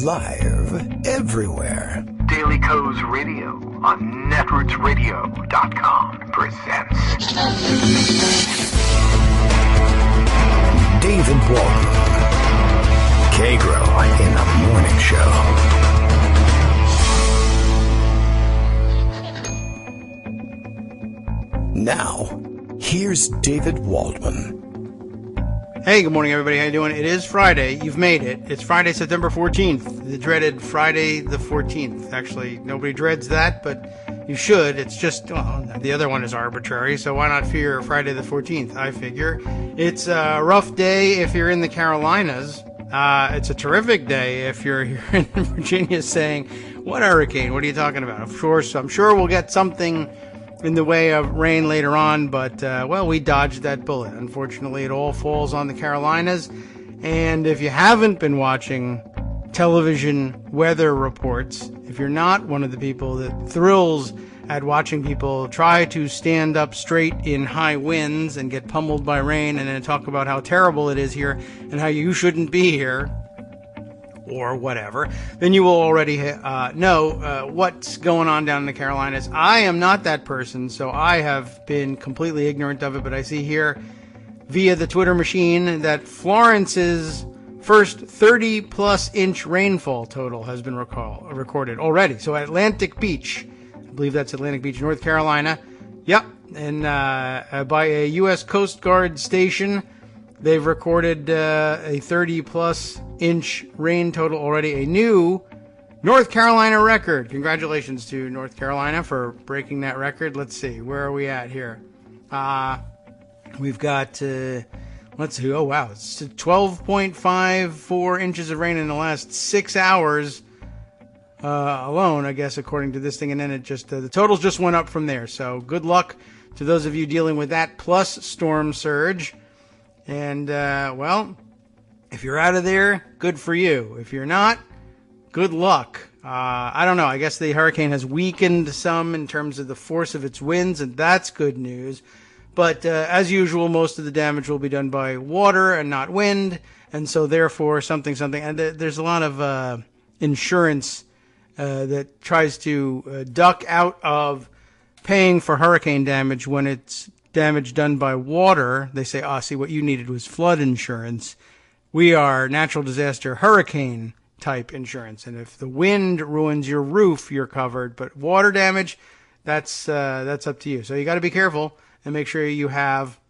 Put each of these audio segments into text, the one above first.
Live everywhere. Daily Co's Radio on netrootsradio.com presents David Waldman. Kagro in the Morning Show. Now, here's David Waldman. Hey, good morning, everybody. How you doing? It is Friday. You've made it. It's Friday, September 14th, the dreaded Friday the 14th. Actually, nobody dreads that, but you should. It's just, well, the other one is arbitrary, so why not fear Friday the 14th, I figure. It's a rough day if you're in the Carolinas. It's a terrific day if you're here in Virginia saying, what hurricane? What are you talking about? Of course, I'm sure we'll get something in the way of rain later on, but, well, we dodged that bullet. Unfortunately, it all falls on the Carolinas. And if you haven't been watching television weather reports, if you're not one of the people that thrills at watching people try to stand up straight in high winds and get pummeled by rain and then talk about how terrible it is here and how you shouldn't be here, or whatever, then you will already know what's going on down in the Carolinas. I am not that person, so I have been completely ignorant of it, but I see here via the Twitter machine that Florence's first 30-plus inch rainfall total has been recorded already. So at Atlantic Beach, I believe that's Atlantic Beach, North Carolina. Yep, and by a U.S. Coast Guard station, they've recorded a 30-plus inch rain total already, a new North Carolina record. Congratulations to North Carolina for breaking that record. Let's see, where are we at here? We've got, let's see, oh wow, it's 12.54 inches of rain in the last 6 hours alone, I guess, according to this thing, and then it just, the totals just went up from there. So good luck to those of you dealing with that plus storm surge. And, well, if you're out of there, good for you. If you're not, good luck. I don't know. I guess the hurricane has weakened some in terms of the force of its winds, and that's good news. But as usual, most of the damage will be done by water and not wind. And so, therefore, something. And there's a lot of insurance that tries to duck out of paying for hurricane damage when it's damage done by water. They say, see, what you needed was flood insurance. We are natural disaster hurricane type insurance. And if the wind ruins your roof, you're covered. But water damage, that's up to you. So you got to be careful and make sure you have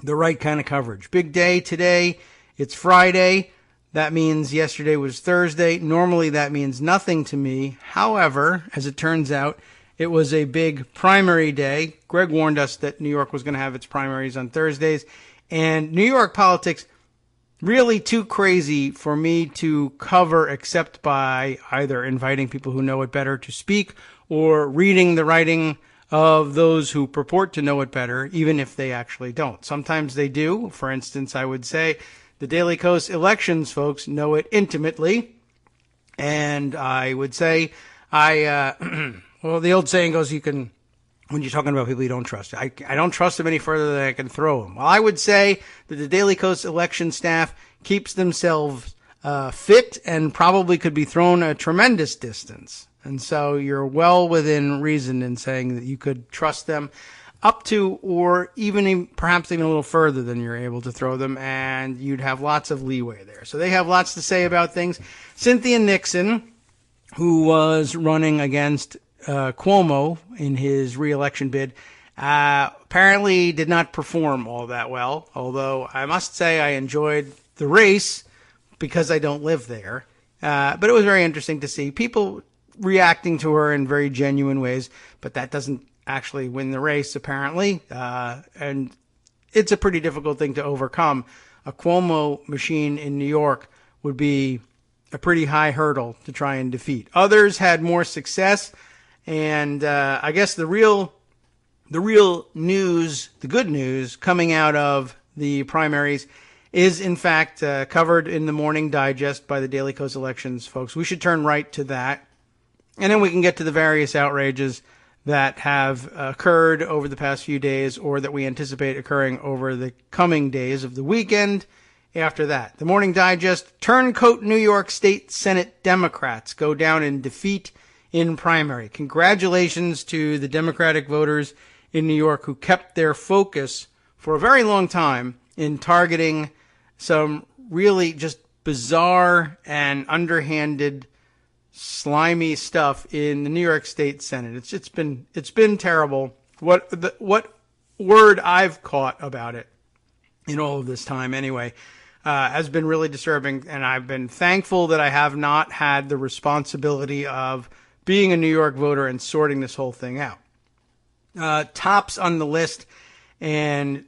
the right kind of coverage. Big day today. It's Friday. That means yesterday was Thursday. Normally that means nothing to me. However, as it turns out, it was a big primary day. Greg warned us that New York was going to have its primaries on Thursdays. And New York politics, really too crazy for me to cover except by either inviting people who know it better to speak or reading the writing of those who purport to know it better, even if they actually don't. Sometimes they do. For instance, I would say the Daily Coast elections folks know it intimately. And I would say well, the old saying goes, when you're talking about people you don't trust, I don't trust them any further than I can throw them. Well, I would say that the Daily Coast election staff keeps themselves fit and probably could be thrown a tremendous distance. And so you're well within reason in saying that you could trust them up to or perhaps even a little further than you're able to throw them, and you'd have lots of leeway there. So they have lots to say about things. Cynthia Nixon, who was running against Cuomo in his re-election bid, apparently did not perform all that well, although I must say I enjoyed the race because I don't live there. But it was very interesting to see people reacting to her in very genuine ways, but that doesn't actually win the race, apparently. And it's a pretty difficult thing to overcome. A Cuomo machine in New York would be a pretty high hurdle to try and defeat. Others had more success. And I guess the real news, the good news coming out of the primaries is in fact covered in the Morning Digest by the Daily Coast Elections folks. We should turn right to that. And then we can get to the various outrages that have occurred over the past few days or that we anticipate occurring over the coming days of the weekend after that. The Morning Digest, turncoat New York State Senate Democrats go down in defeat in primary. Congratulations to the Democratic voters in New York who kept their focus for a very long time in targeting some really just bizarre and underhanded, slimy stuff in the New York State Senate. It's been terrible. What word I've caught about it in all of this time anyway has been really disturbing, and I've been thankful that I have not had the responsibility of being a New York voter and sorting this whole thing out. Tops on the list and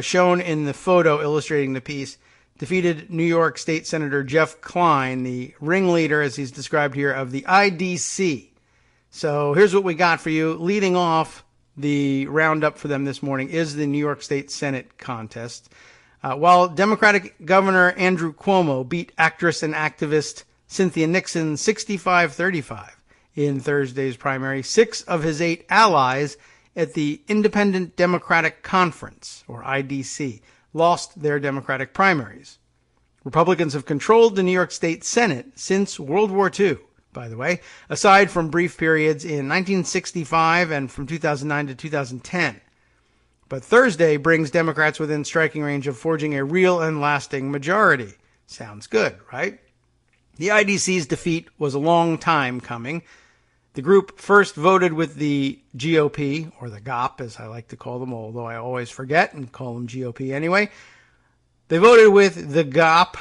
shown in the photo illustrating the piece, defeated New York State Senator Jeff Kline, the ringleader, as he's described here, of the IDC. So here's what we got for you. Leading off the roundup for them this morning is the New York State Senate contest. While Democratic Governor Andrew Cuomo beat actress and activist Cynthia Nixon 65-35 in Thursday's primary, 6 of his 8 allies at the Independent Democratic Conference, or IDC, lost their Democratic primaries. Republicans have controlled the New York State Senate since World War II, by the way, aside from brief periods in 1965 and from 2009 to 2010. But Thursday brings Democrats within striking range of forging a real and lasting majority. Sounds good, right? The IDC's defeat was a long time coming. The group first voted with the GOP, or the GOP as I like to call them, although I always forget and call them GOP anyway. They voted with the GOP,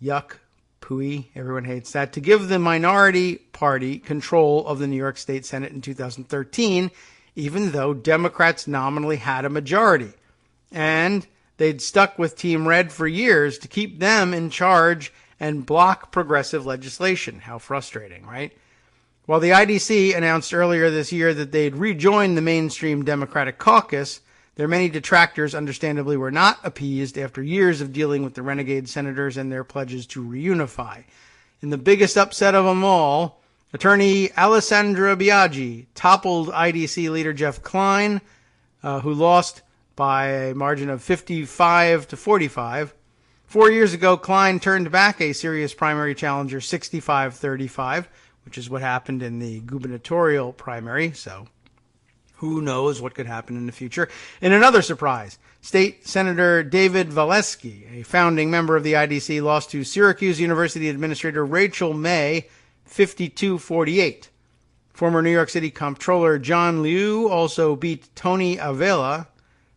yuck, pooey, everyone hates that, to give the minority party control of the New York State Senate in 2013, even though Democrats nominally had a majority. And they'd stuck with Team Red for years to keep them in charge and block progressive legislation. How frustrating, right? While the IDC announced earlier this year that they'd rejoin the mainstream Democratic caucus, their many detractors understandably were not appeased after years of dealing with the renegade senators and their pledges to reunify. In the biggest upset of them all, attorney Alessandra Biaggi toppled IDC leader Jeff Kline, who lost by a margin of 55-45. 4 years ago, Kline turned back a serious primary challenger 65-35, which is what happened in the gubernatorial primary, so who knows what could happen in the future. In another surprise, State Senator David Valesky, a founding member of the IDC, lost to Syracuse University Administrator Rachel May 52-48. Former New York City Comptroller John Liu also beat Tony Avila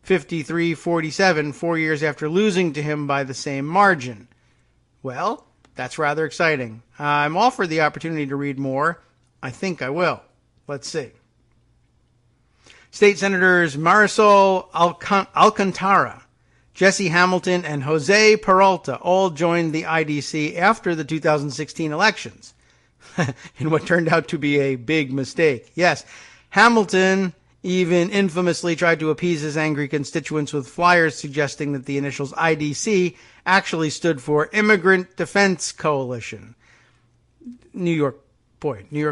53-47 4 years after losing to him by the same margin. Well, that's rather exciting. I'm offered the opportunity to read more. I think I will. Let's see. State Senators Marisol Alcantara, Jesse Hamilton, and Jose Peralta all joined the IDC after the 2016 elections in what turned out to be a big mistake. Yes, Hamilton even infamously tried to appease his angry constituents with flyers suggesting that the initials IDC actually stood for Immigrant Defense Coalition. New York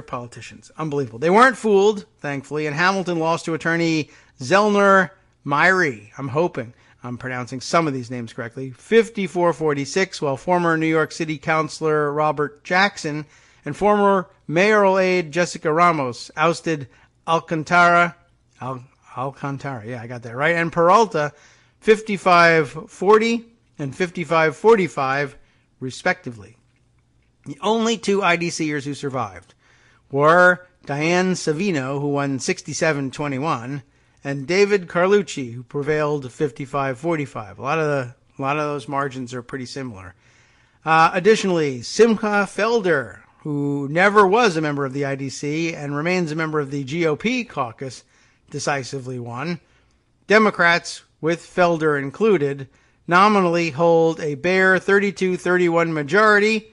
politicians. Unbelievable. They weren't fooled, thankfully, and Hamilton lost to attorney Zellner Myrie. I'm hoping I'm pronouncing some of these names correctly. 54-46, while former New York City Councilor Robert Jackson and former mayoral aide Jessica Ramos ousted Alcantara, yeah, I got that right, and Peralta 55-40 and 55-45, respectively. The only 2 IDCers who survived were Diane Savino, who won 67-21, and David Carlucci, who prevailed 55-45. A lot of those margins are pretty similar. Additionally, Simcha Felder, who never was a member of the IDC and remains a member of the GOP caucus, decisively won. Democrats, with Felder included, nominally hold a bare 32-31 majority,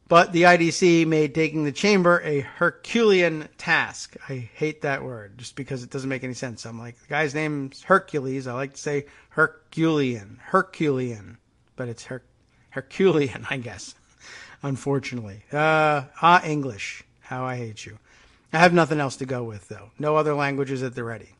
but the IDC made taking the chamber a Herculean task. I hate that word just because it doesn't make any sense. I'm like, the guy's name's Hercules. I like to say Herculean, but it's Herculean, I guess, unfortunately. English, how I hate you. I have nothing else to go with, though. No other languages at the ready.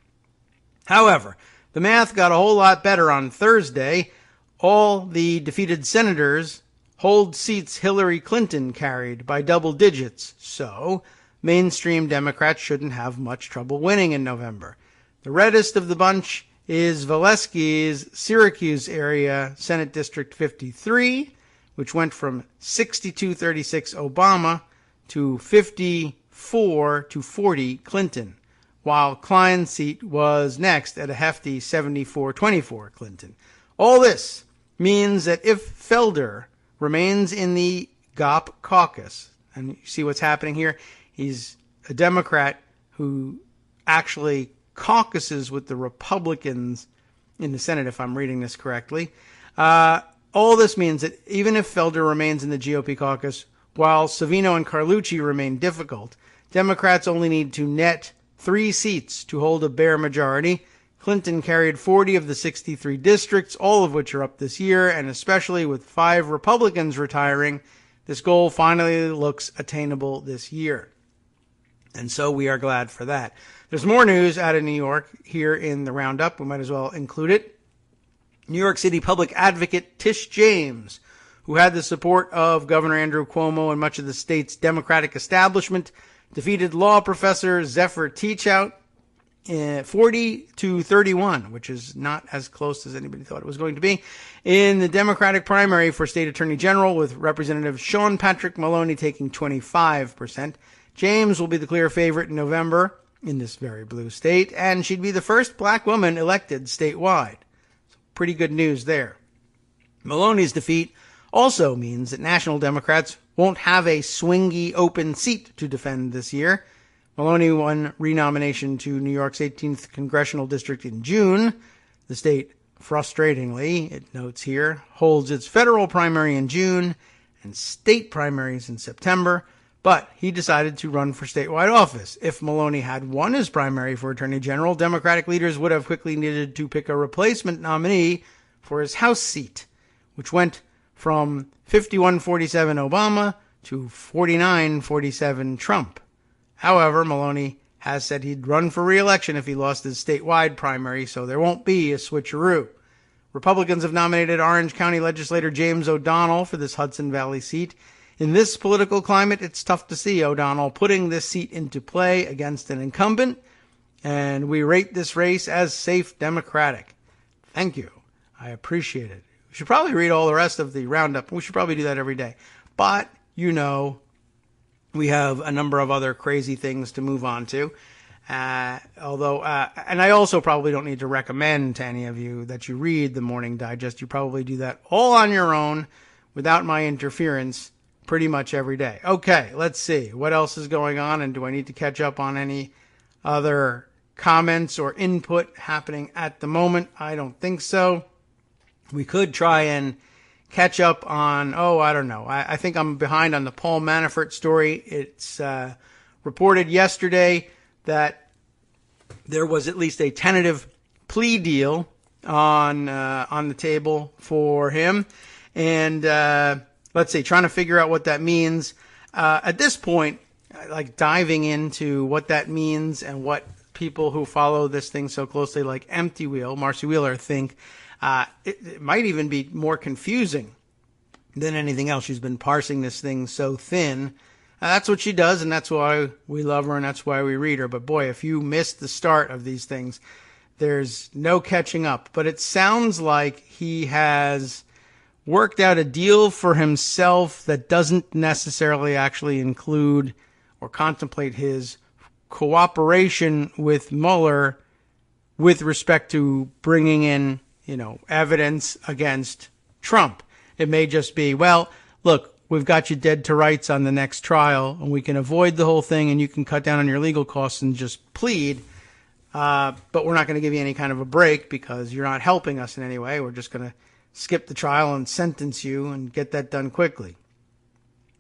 However, the math got a whole lot better on Thursday. all the defeated senators hold seats Hillary Clinton carried by double digits, so mainstream Democrats shouldn't have much trouble winning in November. The reddest of the bunch is Valesky's Syracuse area Senate District 53, which went from 62-36 Obama to 54-40 Clinton, while Klein's seat was next at a hefty 74-24 Clinton. All this means that if Felder remains in the GOP caucus, and you see what's happening here, he's a Democrat who actually caucuses with the Republicans in the Senate, if I'm reading this correctly. All this means that even if Felder remains in the GOP caucus, while Savino and Carlucci remain difficult, Democrats only need to net 3 seats to hold a bare majority. Clinton carried 40 of the 63 districts, all of which are up this year, and especially with 5 Republicans retiring, this goal finally looks attainable this year. And so we are glad for that. There's more news out of New York here in the roundup. We might as well include it. New York City public advocate Tish James, who had the support of Governor Andrew Cuomo and much of the state's Democratic establishment, defeated law professor Zephyr Teachout 40-31, which is not as close as anybody thought it was going to be, in the Democratic primary for state attorney general, with Representative Sean Patrick Maloney taking 25%. James will be the clear favorite in November in this very blue state, and she'd be the first black woman elected statewide. So pretty good news there. Maloney's defeat also means that national Democrats won't have a swingy open seat to defend this year. Maloney won renomination to New York's 18th congressional district in June. The state, frustratingly, it notes here, holds its federal primary in June and state primaries in September, but he decided to run for statewide office. If Maloney had won his primary for attorney general, Democratic leaders would have quickly needed to pick a replacement nominee for his House seat, which went from 51-47 Obama to 49-47 Trump. However, Maloney has said he'd run for re-election if he lost his statewide primary, so there won't be a switcheroo. Republicans have nominated Orange County legislator James O'Donnell for this Hudson Valley seat. In this political climate, it's tough to see O'Donnell putting this seat into play against an incumbent, and we rate this race as safe Democratic. Thank you. I appreciate it. We should probably read all the rest of the roundup. We should probably do that every day. But, you know, we have a number of other crazy things to move on to. And I also probably don't need to recommend to any of you that you read the Morning Digest. You probably do that all on your own without my interference pretty much every day. Okay, let's see. What else is going on, and do I need to catch up on any other comments or input happening at the moment? I don't think so. We could try and catch up on, I don't know. I think I'm behind on the Paul Manafort story. It's reported yesterday that there was at least a tentative plea deal on the table for him. And let's see, trying to figure out what that means. At this point, like diving into what that means and what people who follow this thing so closely, like Empty Wheel, Marcy Wheeler, think, it might even be more confusing than anything else. She's been parsing this thing so thin. That's what she does, and that's why we love her, and that's why we read her. But boy, if you missed the start of these things, there's no catching up. But it sounds like he has worked out a deal for himself that doesn't necessarily actually include or contemplate his cooperation with Mueller with respect to bringing in, evidence against Trump. It may just be, well, look, we've got you dead to rights on the next trial, and we can avoid the whole thing, and you can cut down on your legal costs and just plead, but we're not going to give you any kind of a break because you're not helping us in any way. We're just going to skip the trial and sentence you and get that done quickly.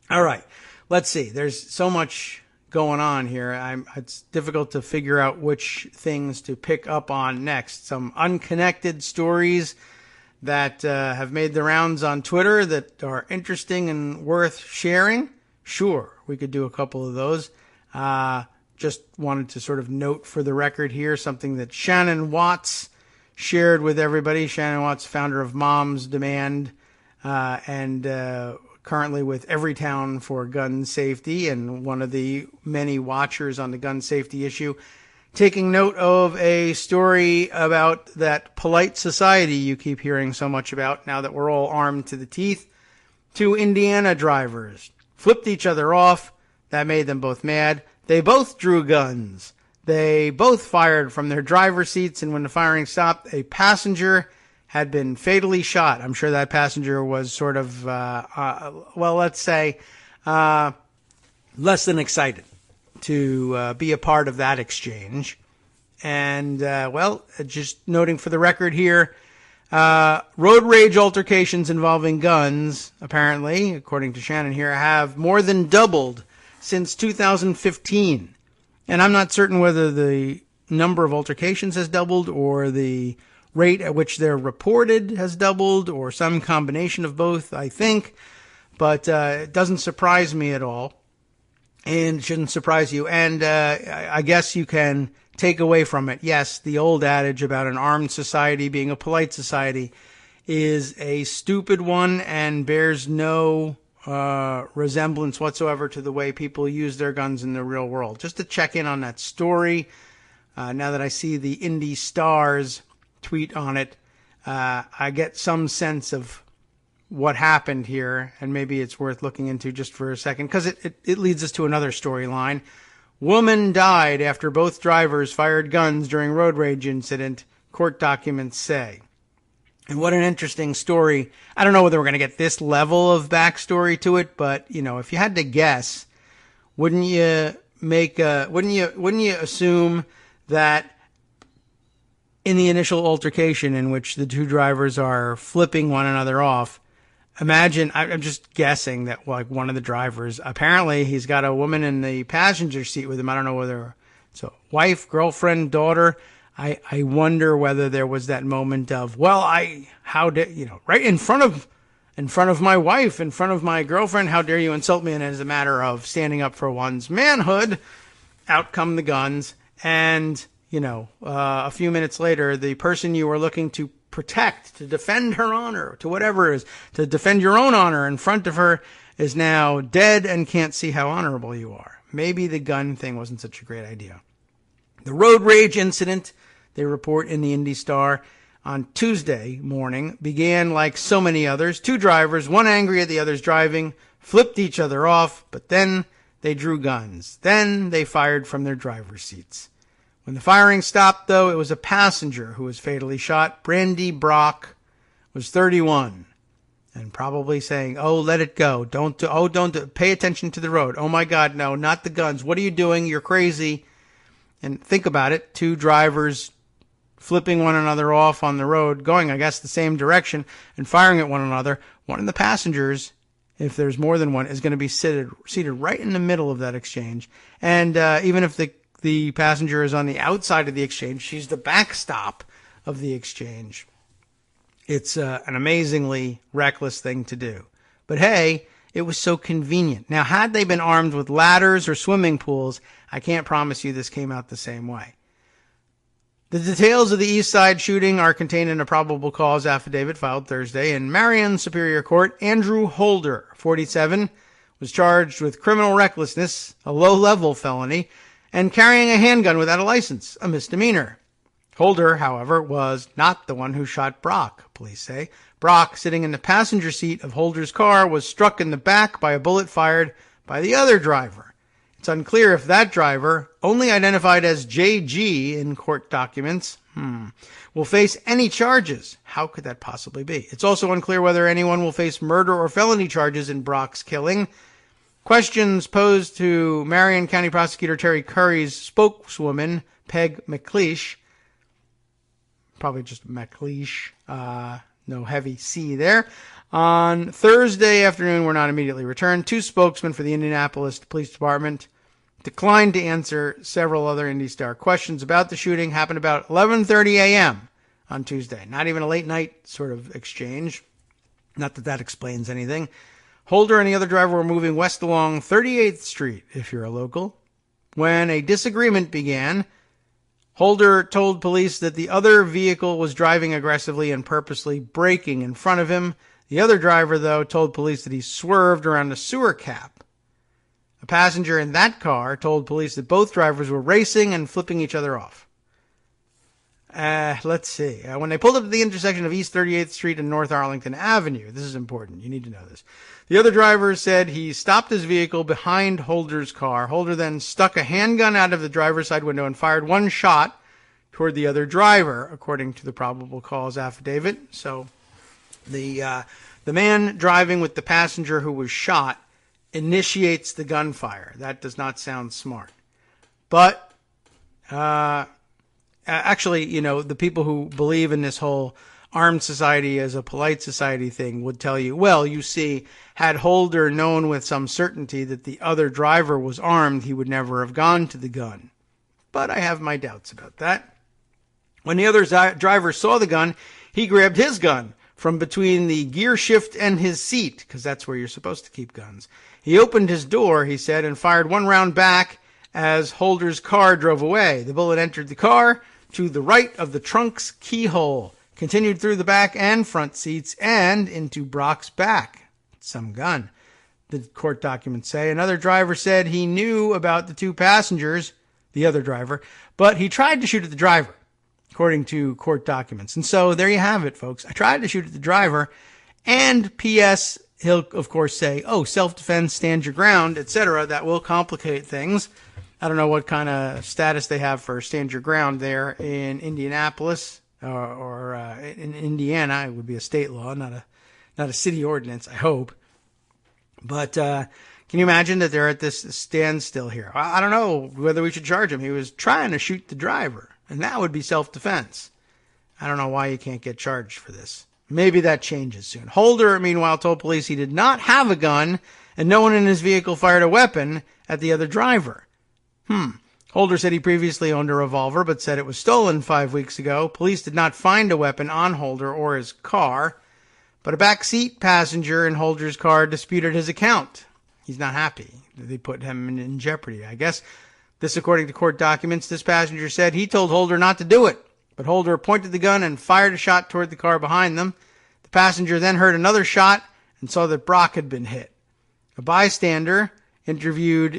All right, let's see. There's so much going on here. It's difficult to figure out which things to pick up on next. Some unconnected stories that have made the rounds on Twitter that are interesting and worth sharing. Sure, we could do a couple of those. Just wanted to sort of note for the record here something that Shannon Watts shared with everybody. Shannon Watts, founder of Moms Demand, and currently with Everytown for Gun Safety, and one of the many watchers on the gun safety issue, taking note of a story about that polite society you keep hearing so much about now that we're all armed to the teeth. Two Indiana drivers flipped each other off. That made them both mad. They both drew guns. They both fired from their driver's seats, and when the firing stopped, a passenger had been fatally shot. I'm sure that passenger was sort of, let's say, less than excited to be a part of that exchange. And, just noting for the record here, road rage altercations involving guns, apparently, according to Shannon here, have more than doubled since 2015. And I'm not certain whether the number of altercations has doubled or the rate at which they're reported has doubled or some combination of both, I think. But it doesn't surprise me at all. And it shouldn't surprise you. And I guess you can take away from it, yes, the old adage about an armed society being a polite society is a stupid one and bears no resemblance whatsoever to the way people use their guns in the real world. Just to check in on that story, now that I see the Indy Stars tweet on it, I get some sense of what happened here, and maybe it's worth looking into just for a second, because it leads us to another storyline. Woman died after both drivers fired guns during road rage incident, court documents say. And what an interesting story. I don't know whether we're going to get this level of backstory to it, but, if you had to guess, wouldn't you assume that in the initial altercation in which the two drivers are flipping one another off, imagine, I'm just guessing that one of the drivers, apparently he's got a woman in the passenger seat with him. I don't know whether it's a wife, girlfriend, daughter. I wonder whether there was that moment of, right in front of my wife, in front of my girlfriend, how dare you insult me? And as a matter of standing up for one's manhood, out come the guns. And, a few minutes later, the person you were looking to protect, to defend her honor, to whatever it is, to defend your own honor in front of her, is now dead and can't see how honorable you are. Maybe the gun thing wasn't such a great idea. The road rage incident, they report in the Indy Star, on Tuesday morning began like so many others. Two drivers, one angry at the other's driving, flipped each other off, but then they drew guns. Then they fired from their driver's seats. When the firing stopped, though, it was a passenger who was fatally shot. Brandy Brock was 31 and probably saying, "Oh, let it go. Don't pay attention to the road. Oh my God, no, not the guns. What are you doing? You're crazy." And think about it. Two drivers flipping one another off on the road, going, I guess, the same direction and firing at one another. One of the passengers, if there's more than one, is going to be seated right in the middle of that exchange. And even if the passenger is on the outside of the exchange, she's the backstop of the exchange. It's an amazingly reckless thing to do. But hey, it was so convenient. Now, had they been armed with ladders or swimming pools, I can't promise you this came out the same way. The details of the East Side shooting are contained in a probable cause affidavit filed Thursday in Marion Superior Court. Andrew Holder, 47, was charged with criminal recklessness, a low-level felony, and carrying a handgun without a license, a misdemeanor. Holder, however, was not the one who shot Brock, police say. Brock, sitting in the passenger seat of Holder's car, was struck in the back by a bullet fired by the other driver. It's unclear if that driver, only identified as JG in court documents, will face any charges. How could that possibly be? It's also unclear whether anyone will face murder or felony charges in Brock's killing. Questions posed to Marion County Prosecutor Terry Curry's spokeswoman, Peg McLeish, probably just McLeish, no heavy C there, on Thursday afternoon were not immediately returned. Two spokesmen for the Indianapolis Police Department declined to answer several other Indy Star questions about the shooting. Happened about 11:30 a.m. on Tuesday. Not even a late night sort of exchange. Not that that explains anything. Holder and the other driver were moving west along 38th Street, if you're a local, when a disagreement began. Holder told police that the other vehicle was driving aggressively and purposely braking in front of him. The other driver, though, told police that he swerved around a sewer cap. A passenger in that car told police that both drivers were racing and flipping each other off. Let's see. When they pulled up to the intersection of East 38th Street and North Arlington Avenue, this is important. You need to know this. The other driver said he stopped his vehicle behind Holder's car. Holder then stuck a handgun out of the driver's side window and fired one shot toward the other driver, according to the probable cause affidavit. So the man driving with the passenger who was shot initiates the gunfire. That does not sound smart. But actually, the people who believe in this whole armed society as a polite society thing would tell you, well, you see, had Holder known with some certainty that the other driver was armed, he would never have gone to the gun. But I have my doubts about that. When the other driver saw the gun, he grabbed his gun from between the gear shift and his seat, because that's where you're supposed to keep guns. He opened his door, he said, and fired one round back as Holder's car drove away. The bullet entered the car to the right of the trunk's keyhole, continued through the back and front seats, and into Brock's back. Some gun, the court documents say. Another driver said he knew about the two passengers, the other driver, but he tried to shoot at the driver, according to court documents. And so there you have it, folks. I tried to shoot at the driver, and P.S., he'll, of course, say, oh, self-defense, stand your ground, etc. That will complicate things. I don't know what kind of status they have for stand your ground there in Indianapolis or in Indiana. It would be a state law, not a city ordinance, I hope. But can you imagine that they're at this standstill here? I don't know whether we should charge him. He was trying to shoot the driver, and that would be self-defense. I don't know why you can't get charged for this. Maybe that changes soon. Holder, meanwhile, told police he did not have a gun, and no one in his vehicle fired a weapon at the other driver. Holder said he previously owned a revolver, but said it was stolen 5 weeks ago. Police did not find a weapon on Holder or his car, but a backseat passenger in Holder's car disputed his account. He's not happy. They put him in jeopardy, I guess. This, according to court documents, this passenger said he told Holder not to do it, but Holder pointed the gun and fired a shot toward the car behind them. The passenger then heard another shot and saw that Brock had been hit. A bystander interviewed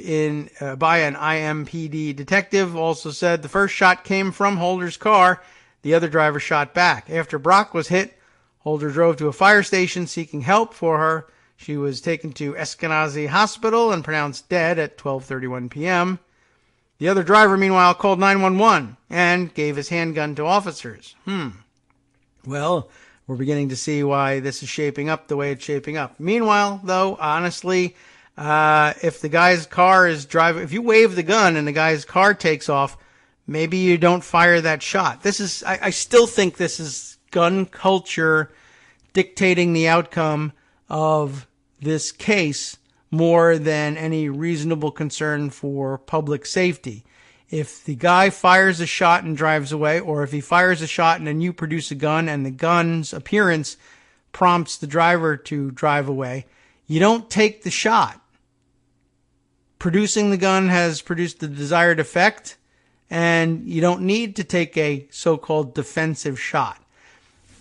by an IMPD detective also said the first shot came from Holder's car. The other driver shot back. After Brock was hit, Holder drove to a fire station seeking help for her. She was taken to Eskenazi Hospital and pronounced dead at 12:31 p.m. The other driver, meanwhile, called 911 and gave his handgun to officers. Well, we're beginning to see why this is shaping up the way it's shaping up. Meanwhile, though, honestly, if the guy's car is driving, if you wave the gun and the guy's car takes off, maybe you don't fire that shot. I still think this is gun culture dictating the outcome of this case more than any reasonable concern for public safety. If the guy fires a shot and drives away, or if he fires a shot and then you produce a gun and the gun's appearance prompts the driver to drive away, you don't take the shot. Producing the gun has produced the desired effect, and you don't need to take a so-called defensive shot.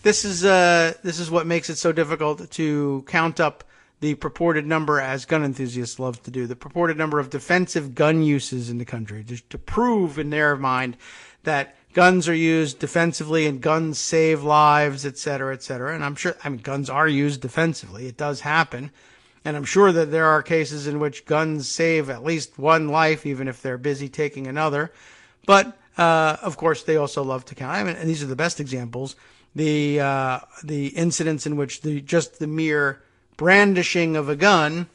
This is what makes it so difficult to count up the purported number, as gun enthusiasts love to do, the purported number of defensive gun uses in the country, just to prove in their mind that guns are used defensively and guns save lives, et cetera, et cetera. And I'm sure, guns are used defensively. It does happen. And I'm sure that there are cases in which guns save at least one life, even if they're busy taking another. But, of course, they also love to count. And these are the best examples. The incidents in which just the mere brandishing of a gun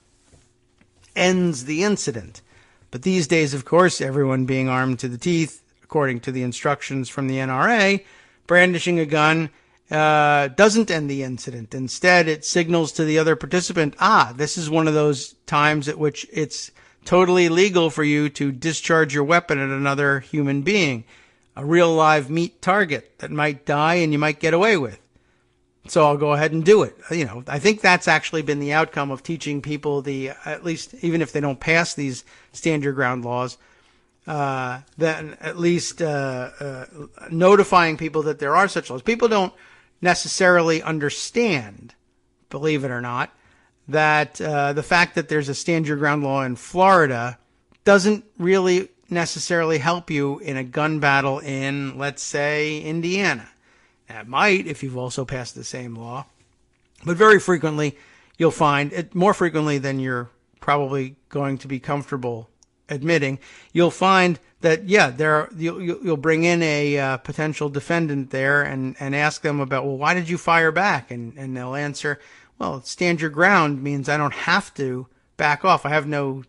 ends the incident. But these days, of course, everyone being armed to the teeth, according to the instructions from the NRA, brandishing a gun doesn't end the incident. Instead, it signals to the other participant, this is one of those times at which it's totally legal for you to discharge your weapon at another human being, a real live meat target that might die and you might get away with. So I'll go ahead and do it. I think that's actually been the outcome of teaching people at least, even if they don't pass these stand your ground laws, than at least notifying people that there are such laws. People don't necessarily understand, believe it or not, that the fact that there's a stand your ground law in Florida doesn't really necessarily help you in a gun battle in, let's say, Indiana. That might if you've also passed the same law. But very frequently, you'll find it, more frequently than you're probably going to be comfortable admitting, you'll find that, yeah, you'll bring in a potential defendant there and ask them about, well, why did you fire back? And they'll answer, well, stand your ground means I don't have to back off. I don't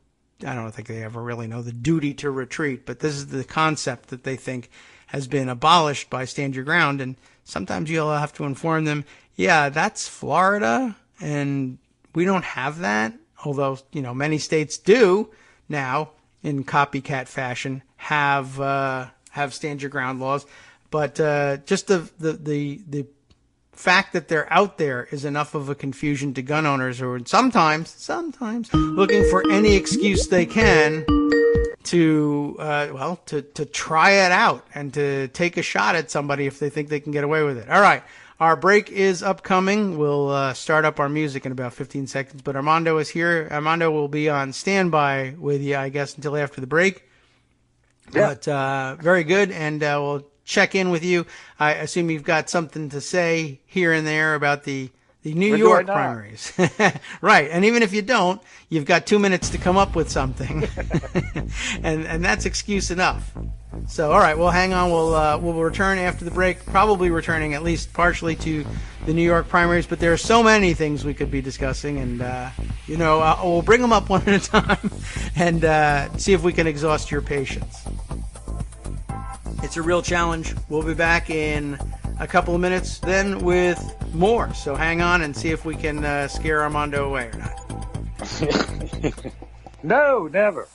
think they ever really know the duty to retreat, but this is the concept that they think has been abolished by stand your ground. And sometimes you'll have to inform them, yeah, that's Florida, and we don't have that. Although, many states do now, in copycat fashion, have stand your ground laws. But just the fact that they're out there is enough of a confusion to gun owners who are sometimes looking for any excuse they can to try it out and to take a shot at somebody if they think they can get away with it. All right. Our break is upcoming. We'll start up our music in about 15 seconds, but Armando is here. Armando will be on standby with you, I guess, until after the break. Yeah. But very good, and we'll check in with you. I assume you've got something to say here and there about the New York primaries. Right, and even if you don't, you've got 2 minutes to come up with something, and that's excuse enough. So, all right, well, hang on. We'll return after the break, probably returning at least partially to the New York primaries, but there are so many things we could be discussing, and, we'll bring them up one at a time and see if we can exhaust your patience. It's a real challenge. We'll be back in a couple of minutes then with more, so hang on and see if we can scare Armando away or not. No, never.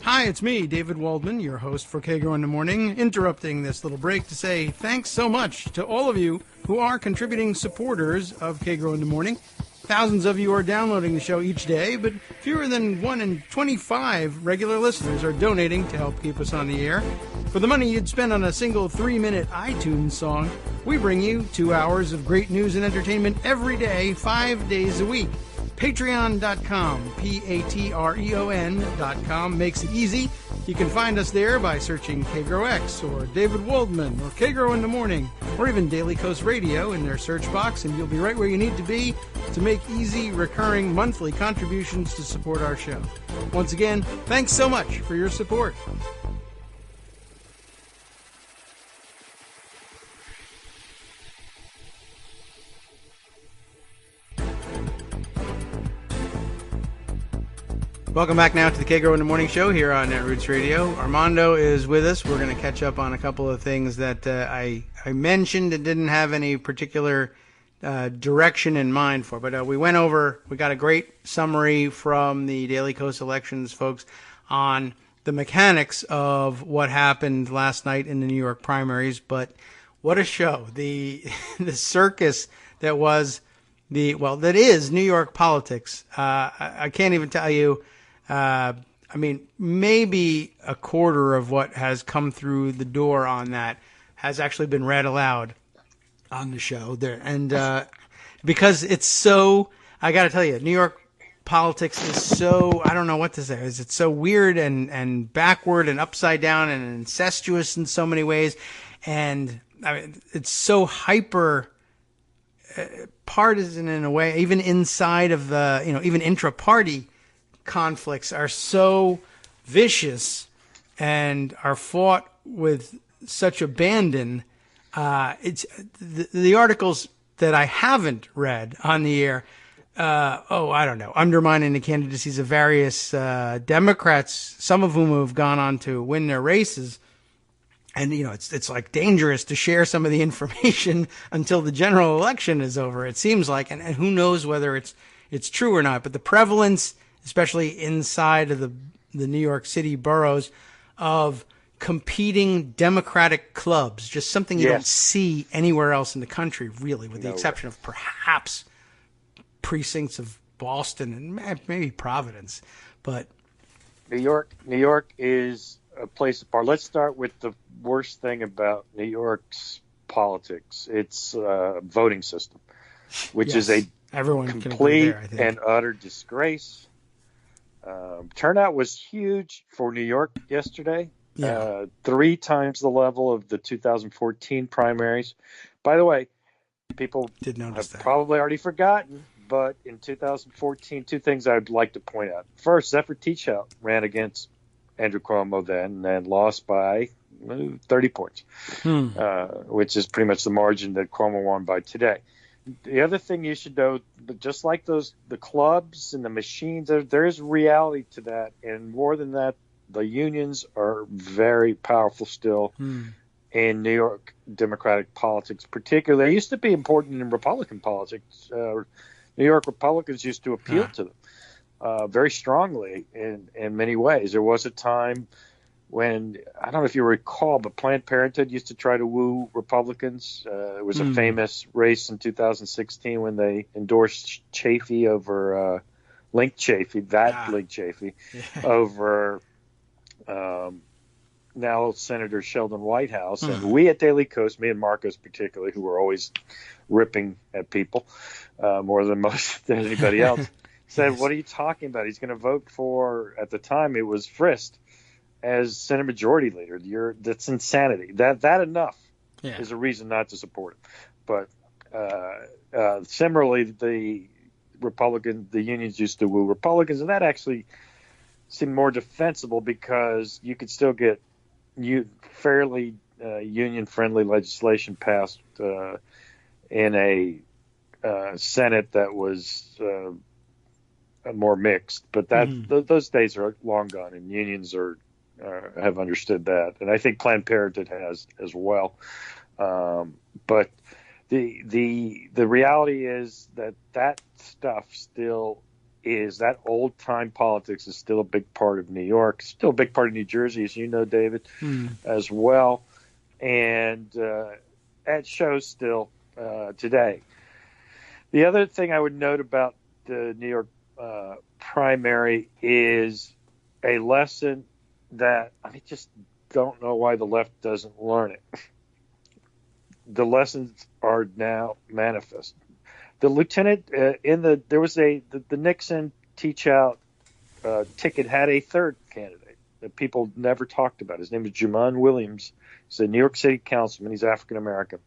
Hi, it's me, David Waldman, your host for Kagro in the Morning, interrupting this little break to say thanks so much to all of you who are contributing supporters of Kagro in the Morning. Thousands of you are downloading the show each day, but fewer than 1 in 25 regular listeners are donating to help keep us on the air. For the money you'd spend on a single 3-minute iTunes song, we bring you 2 hours of great news and entertainment every day, 5 days a week. Patreon.com, Patreon.com makes it easy. You can find us there by searching KagroX or David Waldman or Kagro in the Morning or even Daily Coast Radio in their search box, and you'll be right where you need to be to make easy, recurring monthly contributions to support our show. Once again, thanks so much for your support. Welcome back now to the Kagro in the Morning Show here on Netroots Radio. Armando is with us. We're going to catch up on a couple of things that I mentioned and didn't have any particular direction in mind for. But we got a great summary from the Daily Coast Elections folks on the mechanics of what happened last night in the New York primaries. But what a show. The circus that was that is New York politics. I can't even tell you. Maybe a quarter of what has come through the door on that has actually been read aloud on the show there. And, because it's so, I got to tell you, New York politics is so, I don't know what to say. It's so weird and backward and upside down and incestuous in so many ways. And it's so hyper partisan in a way, even inside of the, even intra-party conflicts are so vicious and are fought with such abandon. It's the articles that I haven't read on the air. I don't know, undermining the candidacies of various Democrats, some of whom have gone on to win their races. And, it's like dangerous to share some of the information until the general election is over, it seems like. And who knows whether it's true or not. But the prevalence, especially inside of the New York City boroughs, of competing Democratic clubs, just something you don't see anywhere else in the country, really, with the exception of perhaps precincts of Boston and maybe Providence. But New York is a place apart. Let's start with the worst thing about New York's politics. It's a voting system, which is a complete and utter disgrace. Turnout was huge for New York yesterday. 3 times the level of the 2014 primaries. By the way, people have probably already forgotten, but in 2014, 2 things I'd like to point out. First, Zephyr Teachout ran against Andrew Cuomo then and lost by 30 points, which is pretty much the margin that Cuomo won by today. The other thing you should know, just like the clubs and the machines, there is reality to that. And more than that, the unions are very powerful still in New York Democratic politics, particularly. They used to be important in Republican politics. New York Republicans used to appeal to them very strongly in many ways. There was a time when, I don't know if you recall, but Planned Parenthood used to try to woo Republicans. It was a famous race in 2016 when they endorsed Chafee over Link Chafee, Link Chafee, over now Senator Sheldon Whitehouse. And we at Daily Kos, me and Marcos particularly, who were always ripping at people more than most anybody else, said, what are you talking about? He's going to vote for, at the time it was Frist, as Senate Majority Leader. That's insanity. That enough is a reason not to support him. But similarly, the unions used to woo Republicans, and that actually seemed more defensible because you could still get fairly union-friendly legislation passed in a Senate that was more mixed. But those days are long gone, and unions have understood that, and I think Planned Parenthood has as well. But the reality is that stuff still is, that old time politics is still a big part of New York, still a big part of New Jersey, as you know, David, as well, and it shows still today. The other thing I would note about the New York primary is a lesson that I just don't know why the left doesn't learn it. The lessons are now manifest. The lieutenant there was the Nixon Teachout ticket had a third candidate that people never talked about. His name is Juman Williams. He's a New York City councilman. He's African American.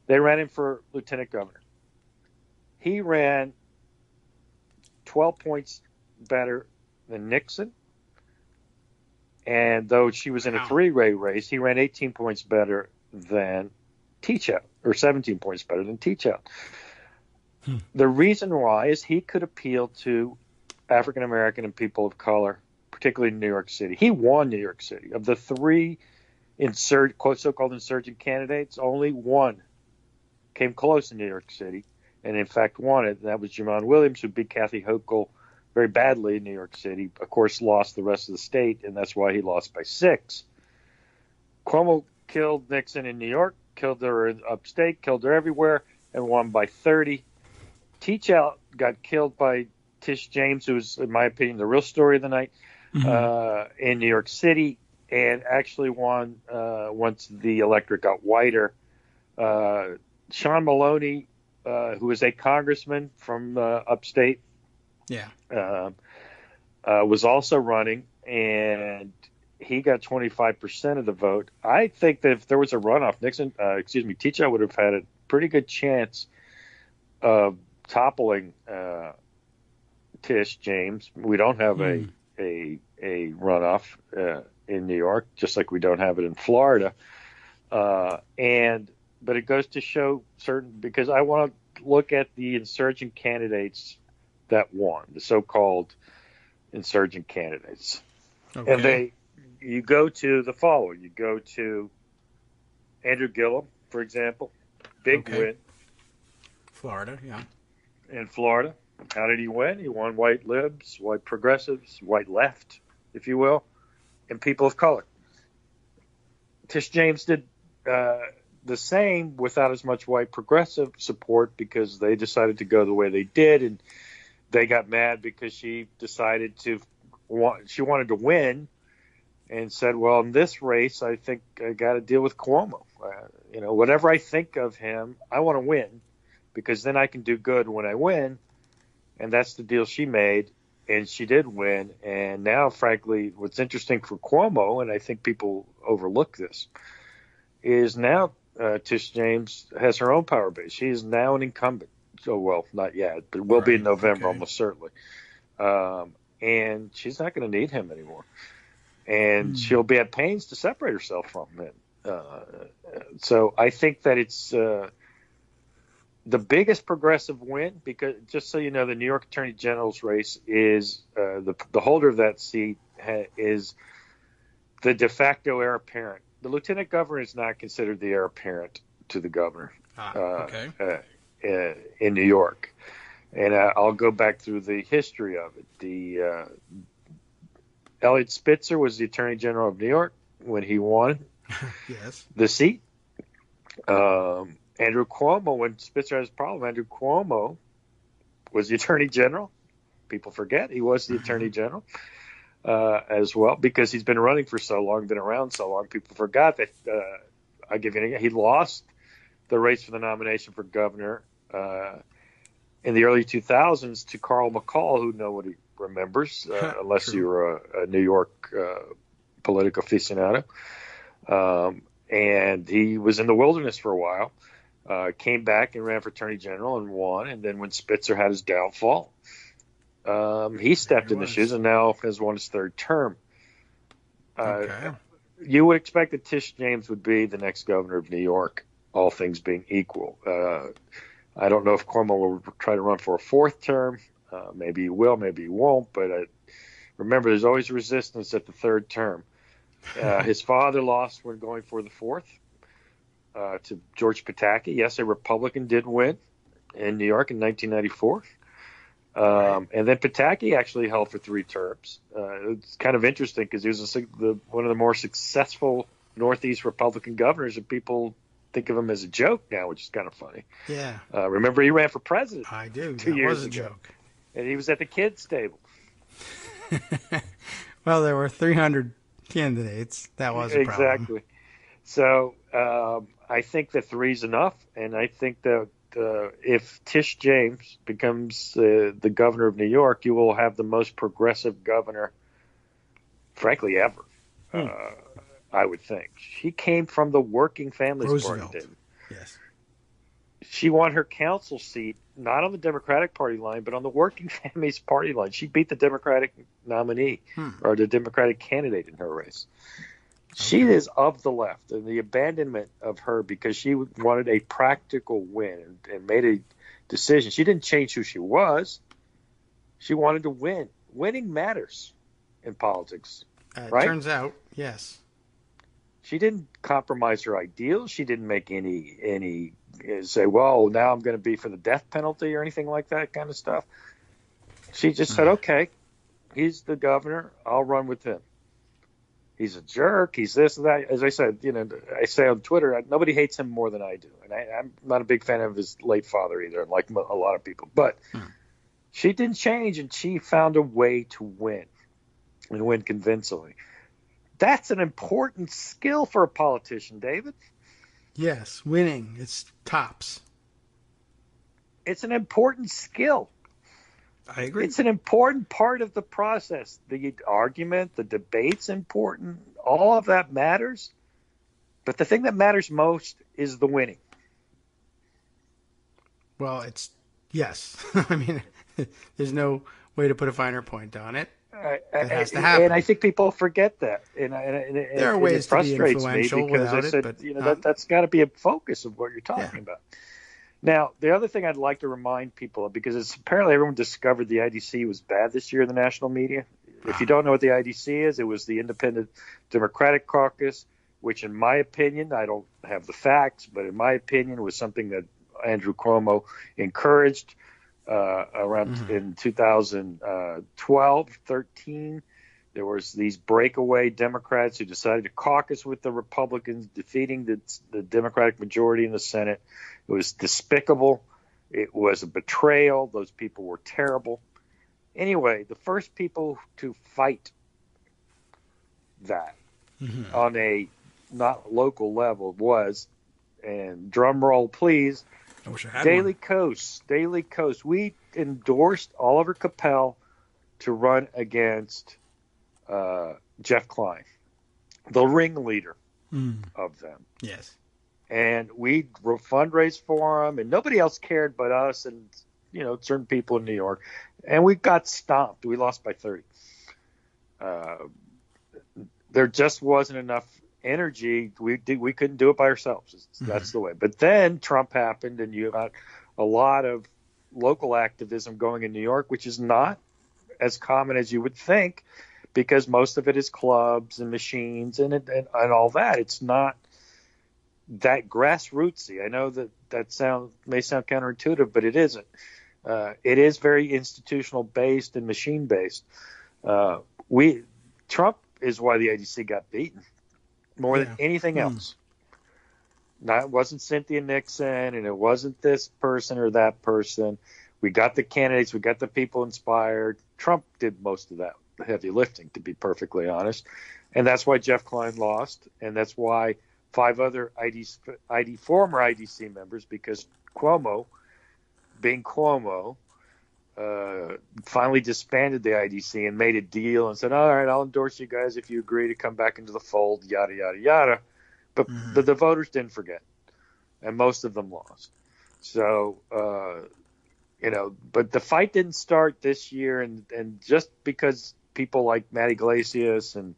They ran him for lieutenant governor. He ran 12 points better than Nixon. And though she was in a 3-way race, he ran 18 points better than Teachout, or 17 points better than Teachout. The reason why is he could appeal to African American and people of color, particularly in New York City. He won New York City. Of the 3 so-called insurgent candidates, only one came close in New York City, and in fact won it. And that was Juman Williams, who beat Kathy Hochul very badly in New York City. Of course, lost the rest of the state, and that's why he lost by 6. Cuomo killed Nixon in New York, killed her in upstate, killed her everywhere, and won by 30. Teachout got killed by Tish James, who was, in my opinion, the real story of the night, in New York City, and actually won once the electorate got whiter. Sean Maloney, who was a congressman from upstate, was also running, and he got 25% of the vote. I think that if there was a runoff, Teachout would have had a pretty good chance of toppling Tish James. We don't have a runoff in New York, just like we don't have it in Florida. But it goes to show because I want to look at the insurgent candidates that won, the so-called insurgent candidates. Okay. And you go to the following. You go to Andrew Gillum, for example, big win. Florida, yeah. In Florida. How did he win? He won white libs, white progressives, white left, if you will, and people of color. Tish James did the same without as much white progressive support because they decided to go the way they did, and they got mad because she decided to she wanted to win, and said, well, in this race, I think I got to deal with Cuomo. Whatever I think of him, I want to win, because then I can do good when I win. And that's the deal she made, and she did win. And now, frankly, what's interesting for Cuomo, and I think people overlook this, is now Tish James has her own power base. She is now an incumbent. So, well, not yet, but will be in November, almost certainly. And she's not going to need him anymore. And she'll be at pains to separate herself from him. So I think that it's the biggest progressive win, because just so you know, the New York Attorney General's race is the holder of that seat is the de facto heir apparent. The lieutenant governor is not considered the heir apparent to the governor in New York. And I'll go back through the history of it. Elliot Spitzer was the Attorney General of New York when he won the seat. Andrew Cuomo, when Spitzer has a problem, Andrew Cuomo was the Attorney General. People forget he was the Attorney General as well, because he's been running for so long, been around so long. People forgot that he lost the race for the nomination for governor in the early 2000s to Carl McCall, who nobody remembers unless you're a New York political aficionado. And he was in the wilderness for a while, came back and ran for Attorney General and won. And then when Spitzer had his downfall, he stepped in the shoes and now has won his third term. You would expect that Tish James would be the next governor of New York, all things being equal. I don't know if Cuomo will try to run for a fourth term. Maybe he will, maybe he won't. But remember, there's always resistance at the third term. His father lost when going for the fourth to George Pataki. Yes, a Republican did win in New York in 1994. And then Pataki actually held for 3 terms. It's kind of interesting because he was one of the more successful Northeast Republican governors, and people think of him as a joke now, which is kind of funny. Yeah. Remember, he ran for president. I do. 2 years was a ago. joke. And he was at the kids' table. Well, there were 300 candidates. That was a problem. Exactly. So I think that 3's enough, and I think that if Tish James becomes the governor of New York, you will have the most progressive governor, frankly, ever. I would think. She came from the Working Families Party. Didn't? Yes. She won her council seat not on the Democratic Party line, but on the Working Families Party line. She beat the Democratic nominee or the Democratic candidate in her race. She is of the left, and the abandonment of her because she wanted a practical win and made a decision. She didn't change who she was. She wanted to win. Winning matters in politics, right? Turns out, yes. She didn't compromise her ideals. She didn't make any say, well, now I'm going to be for the death penalty or anything like that kind of stuff. She just said, okay, he's the governor. I'll run with him. He's a jerk. He's this and that. As I said, I say on Twitter, nobody hates him more than I do. And I'm not a big fan of his late father either, like a lot of people. But she didn't change, and she found a way to win and win convincingly. That's an important skill for a politician, David. Yes, winning. It's tops. It's an important skill. I agree. It's an important part of the process. The argument, the debate's important. All of that matters. But the thing that matters most is the winning. Well, yes. I mean, there's no way to put a finer point on it. It has to happen. And I think people forget that. And there are ways to be influential without it, but that's got to be a focus of what you're talking about. Now, the other thing I'd like to remind people of, because it's apparently everyone discovered the IDC was bad this year in the national media. If you don't know what the IDC is, it was the Independent Democratic Caucus, which in my opinion, I don't have the facts, but in my opinion was something that Andrew Cuomo encouraged around in 2012, 13. There was these breakaway Democrats who decided to caucus with the Republicans, defeating the Democratic majority in the Senate. It was despicable. It was a betrayal. Those people were terrible. Anyway, the first people to fight that on a not local level was, and drum roll please, I wish I had Daily one. Coast. Daily Coast. We endorsed Oliver Capel to run against Jeff Klein, the ringleader of them. Yes. And we fundraised for him, and nobody else cared but us and, certain people in New York. And we got stomped. We lost by 30. There just wasn't enough energy. We couldn't do it by ourselves. That's the way. But then Trump happened, and you got a lot of local activism going in New York, which is not as common as you would think, because most of it is clubs and machines and all that. It's not that grassrootsy. I know that may sound counterintuitive, but it isn't. It is very institutional based and machine based. Trump is why the IDC got beaten more than anything else. It wasn't Cynthia Nixon, and it wasn't this person or that person. We got the candidates. We got the people inspired. Trump did most of that heavy lifting, to be perfectly honest. And that's why Jeff Klein lost. And that's why 5 other former IDC members, because Cuomo, being Cuomo, finally disbanded the IDC and made a deal and said, all right, I'll endorse you guys if you agree to come back into the fold, yada, yada, yada. But the voters didn't forget, and most of them lost. So, but the fight didn't start this year, and just because people like Matt Iglesias and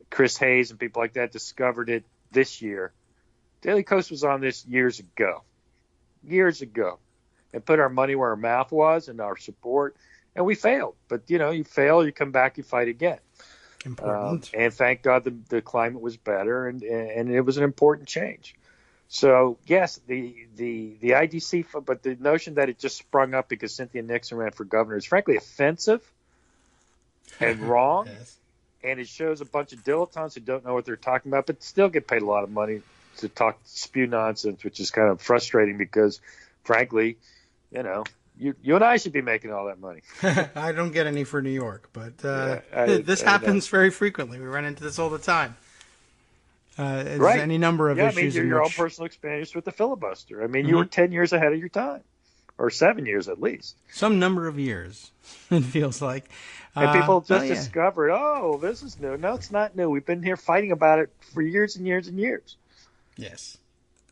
Chris Hayes and people like that discovered it this year, Daily Coast was on this years ago, and put our money where our mouth was and our support, and we failed. But, you fail, you come back, you fight again. Important. And thank God the climate was better, and it was an important change. So, yes, the IDC, but the notion that it just sprung up because Cynthia Nixon ran for governor is frankly offensive and wrong. Yes. And it shows a bunch of dilettantes who don't know what they're talking about, but still get paid a lot of money to spew nonsense, which is kind of frustrating because, frankly, you and I should be making all that money. I don't get any for New York, but this I happens very frequently. We run into this all the time. Right. Any number of issues. Your own personal experience with the filibuster. I mean, you were 10 years ahead of your time, or 7 years at least. Some number of years, it feels like. And people just discovered, this is new. No, it's not new. We've been here fighting about it for years and years and years. Yes.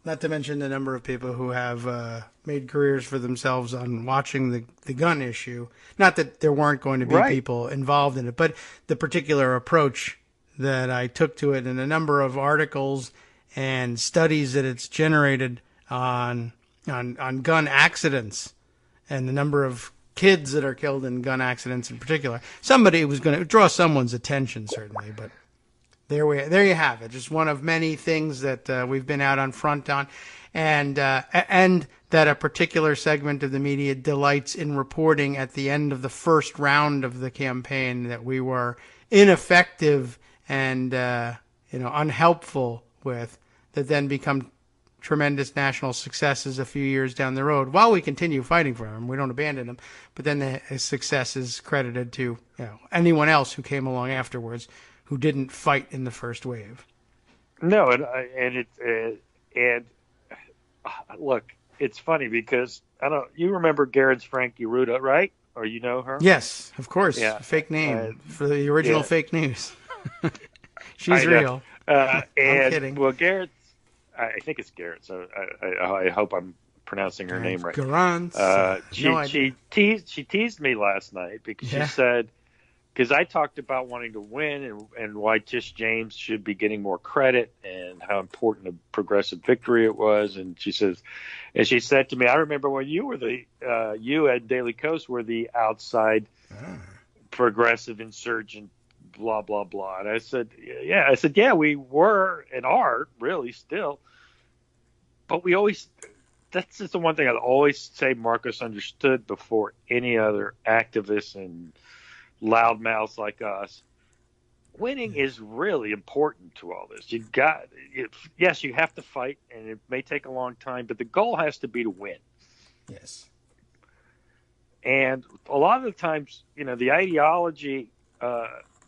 Not to mention the number of people who have made careers for themselves on watching the gun issue. Not that there weren't going to be people involved in it, but the particular approach that I took to it and a number of articles and studies that it's generated on gun accidents and the number of kids that are killed in gun accidents in particular. Somebody was going to draw someone's attention, certainly, but there you have it. Just one of many things that we've been out on front on, and that a particular segment of the media delights in reporting at the end of the first round of the campaign that we were ineffective and unhelpful with, that then become tremendous national successes a few years down the road. While we continue fighting for them, we don't abandon them, but then the success is credited to anyone else who came along afterwards who didn't fight in the first wave. No, and look, it's funny because you remember Garrett's Frankie Ruda, right? Or you know her? Yes, of course. Yeah. Fake name for the original fake news. She's real. I'm kidding. Well, Garrett, I think it's Garrett, so I hope I'm pronouncing her name right. Garant. She teased me last night because she said, because I talked about wanting to win and why Tish James should be getting more credit and how important a progressive victory it was. And she said to me, I remember when you were you at Daily Coast were the outside progressive insurgent, blah, blah, blah. And I said, yeah, we were and are really still. But that's just the one thing I'd always say Marcos understood before any other activists and loudmouths like us. Winning is really important to all this. Yes, you have to fight, and it may take a long time, but the goal has to be to win. Yes. And a lot of the times, the ideology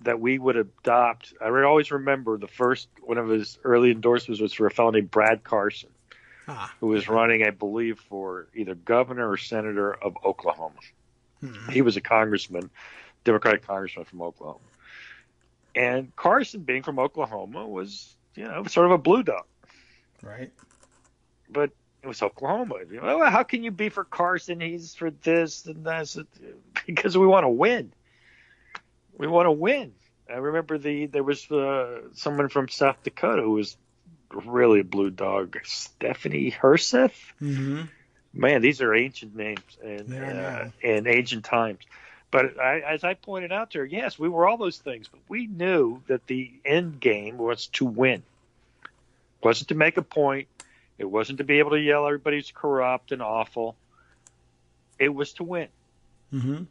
that we would adopt, I always remember one of his early endorsements was for a fellow named Brad Carson, who was running, I believe, for either governor or senator of Oklahoma. He was a congressman, Democratic congressman from Oklahoma. And Carson, being from Oklahoma, was, sort of a blue dog. Right. But it was Oklahoma. Well, how can you be for Carson? He's for this and that. Because we want to win. We want to win. I remember there was someone from South Dakota who was really a blue dog, Stephanie Herseth. Mm-hmm. Man, these are ancient names and ancient times. But as I pointed out to her, yes, we were all those things, but we knew that the end game was to win. It wasn't to make a point. It wasn't to be able to yell everybody's corrupt and awful. It was to win. Mm-hmm.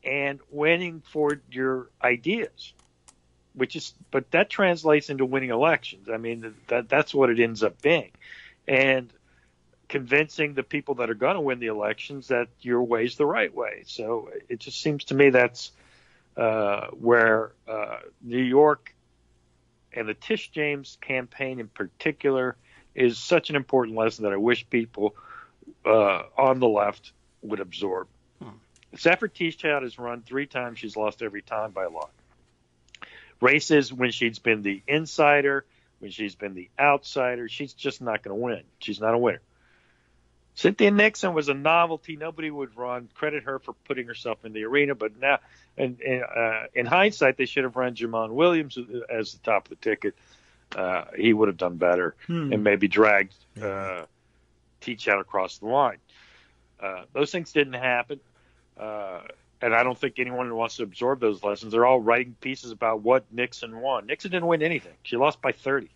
And winning for your ideas, but that translates into winning elections. I mean, that's what it ends up being. And convincing the people that are going to win the elections that your way is the right way. So it just seems to me that's where New York and the Tish James campaign in particular is such an important lesson that I wish people on the left would absorb. Zephyr Teachout has run 3 times. She's lost every time by a lot. Races when she's been the insider, when she's been the outsider, she's just not going to win. She's not a winner. Cynthia Nixon was a novelty. Nobody would run. Credit her for putting herself in the arena. But now, in hindsight, they should have run Jamon Williams as the top of the ticket. He would have done better and maybe dragged Teachout across the line. Those things didn't happen. And I don't think anyone wants to absorb those lessons. They're all writing pieces about what Nixon won. Nixon didn't win anything. She lost by 30.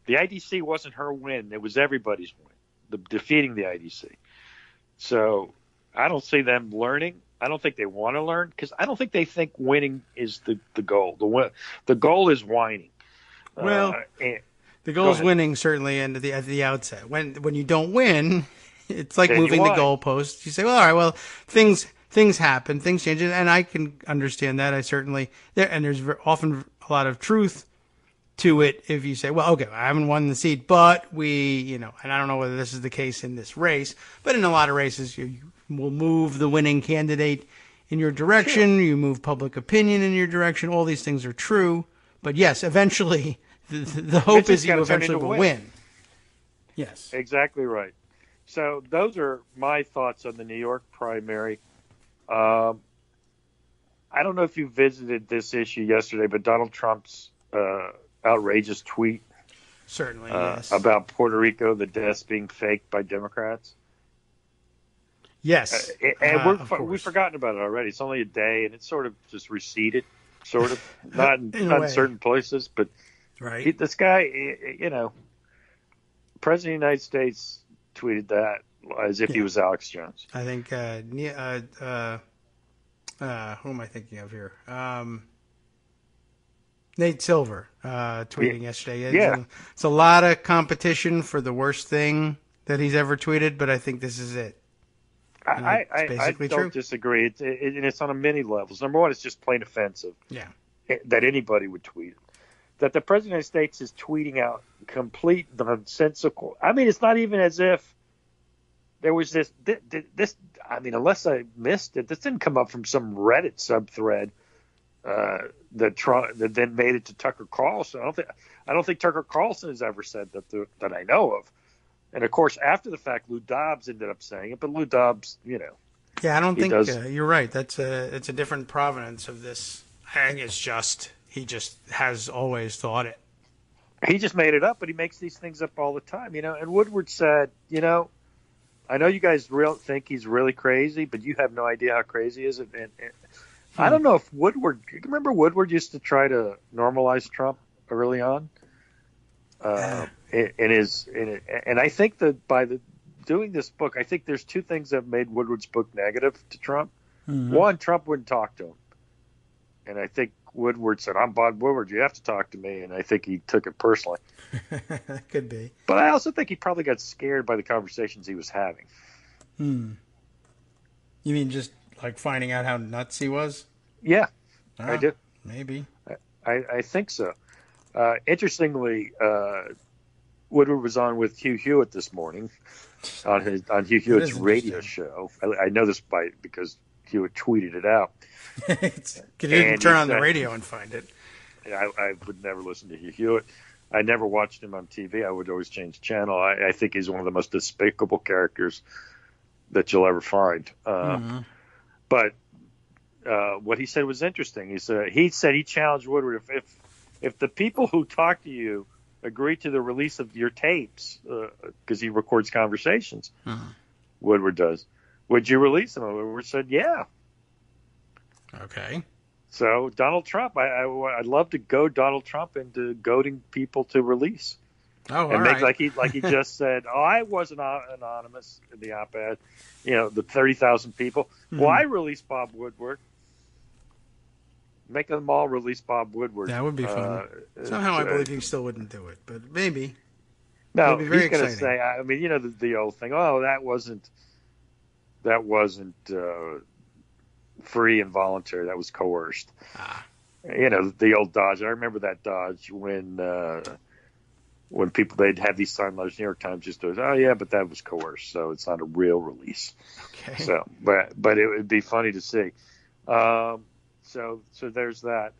The IDC wasn't her win. It was everybody's win, defeating the IDC. So I don't see them learning. I don't think they want to learn because I don't think they think winning is the goal. The goal is whining. Well, the goal is winning, certainly, and at the outset. When you don't win, it's like then moving the goalposts. You say, well, all right, well, things happen, things change, and I can understand that. I certainly there's often a lot of truth to it if you say, well, okay, I haven't won the seat, but and I don't know whether this is the case in this race, but in a lot of races, you will move the winning candidate in your direction. Sure. You move public opinion in your direction. All these things are true. But yes, eventually, the hope is you eventually will win. Yes. Exactly right. So those are my thoughts on the New York primary. I don't know if you visited this issue yesterday, but Donald Trump's outrageous tweet certainly yes. about Puerto Rico, the deaths being faked by Democrats. Yes. And we've forgotten about it already. It's only a day, and it's sort of just receded, sort of. Not in certain places, but right. This guy, President of the United States tweeted that as if he was Alex Jones. I think, who am I thinking of here? Nate Silver tweeting yesterday. It's a lot of competition for the worst thing that he's ever tweeted, but I think this is it. I don't disagree. It's on many levels. Number one, it's just plain offensive. Yeah. That anybody would tweet it. That the President of the United States is tweeting out complete nonsensical. I mean, it's not even as if there was this. I mean, unless I missed it, this didn't come up from some Reddit subthread that then made it to Tucker Carlson. I don't think Tucker Carlson has ever said that I know of. And of course, after the fact, Lou Dobbs ended up saying it. But Lou Dobbs, Yeah, I don't think you're right. It's a different provenance of this. I think it's just he just has always thought it. He just made it up, but he makes these things up all the time, And Woodwards said, I know you guys think he's really crazy, but you have no idea how crazy he is. And I don't know if Woodward. You remember Woodward used to try to normalize Trump early on. And I think that by doing this book, I think there's two things that made Woodward's book negative to Trump. Mm-hmm. One, Trump wouldn't talk to him, and I think Woodward said, "I'm Bob Woodward. You have to talk to me," and I think he took it personally. Could be, but I also think he probably got scared by the conversations he was having. You mean just like finding out how nuts he was? Yeah, I do. Maybe. I think so. Interestingly, Woodward was on with Hugh Hewitt this morning on Hugh Hewitt's radio show. I know this because Hewitt tweeted it out. You didn't turn on the radio and find it. I would never listen to Hugh Hewitt. I never watched him on TV. I would always change channel. I think he's one of the most despicable characters that you'll ever find. But what he said was interesting. He said he challenged Woodward if the people who talk to you agree to the release of your tapes, because he records conversations, Woodward does, would you release them? Woodward said, yeah. Okay. So Donald Trump, I'd love to goad Donald Trump into goading people to release. Oh, and all make right. like he just said, I wasn't anonymous in the op-ed, the 30,000 people. Well, I released Bob Woodward. Make them all release Bob Woodward. That would be fun. Somehow I believe he still wouldn't do it, but maybe. No, be very he's going to exciting. say, I mean, the old thing, oh, that wasn't free and voluntary. That was coerced. The old dodge. I remember that dodge when people, they'd have these sign letters. New York Times just goes, oh yeah, but that was coerced, so it's not a real release. Okay. So, but it would be funny to see. So there's that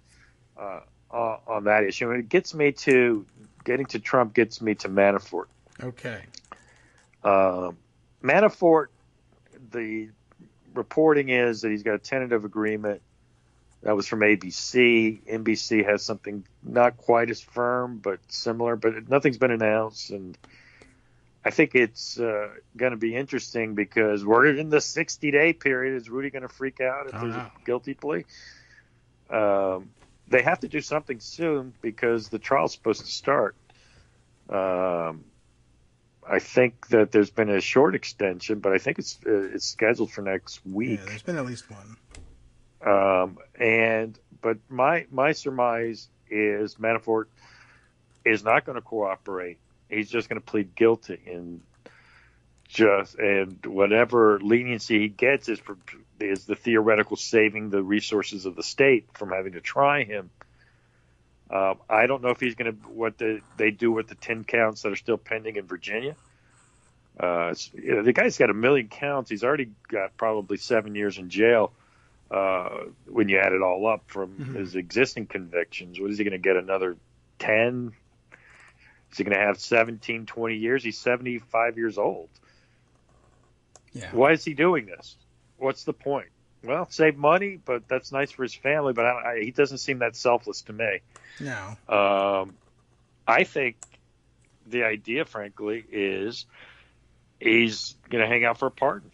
on that issue. And it gets me to getting to Trump. Gets me to Manafort. Okay. Manafort. The reporting is that he's got a tentative agreement. That was from ABC. NBC has something not quite as firm, but similar, but nothing's been announced. And I think it's going to be interesting because we're in the 60-day period. Is Rudy going to freak out if there's a guilty plea? They have to do something soon because the trial's supposed to start. I think that there's been a short extension, but I think it's scheduled for next week. Yeah, there's been at least one. But my surmise is Manafort is not going to cooperate. He's just going to plead guilty, and whatever leniency he gets is the theoretical saving the resources of the state from having to try him. I don't know if he's going to what they do with the 10 counts that are still pending in Virginia. The guy's got 1 million counts. He's already got probably 7 years in jail when you add it all up from his existing convictions. What is he going to get, another 10? Is he going to have 17, 20 years? He's 75 years old. Yeah. Why is he doing this? What's the point? Well, save money, but that's nice for his family. But he doesn't seem that selfless to me. No. I think the idea, frankly, is he's going to hang out for a pardon.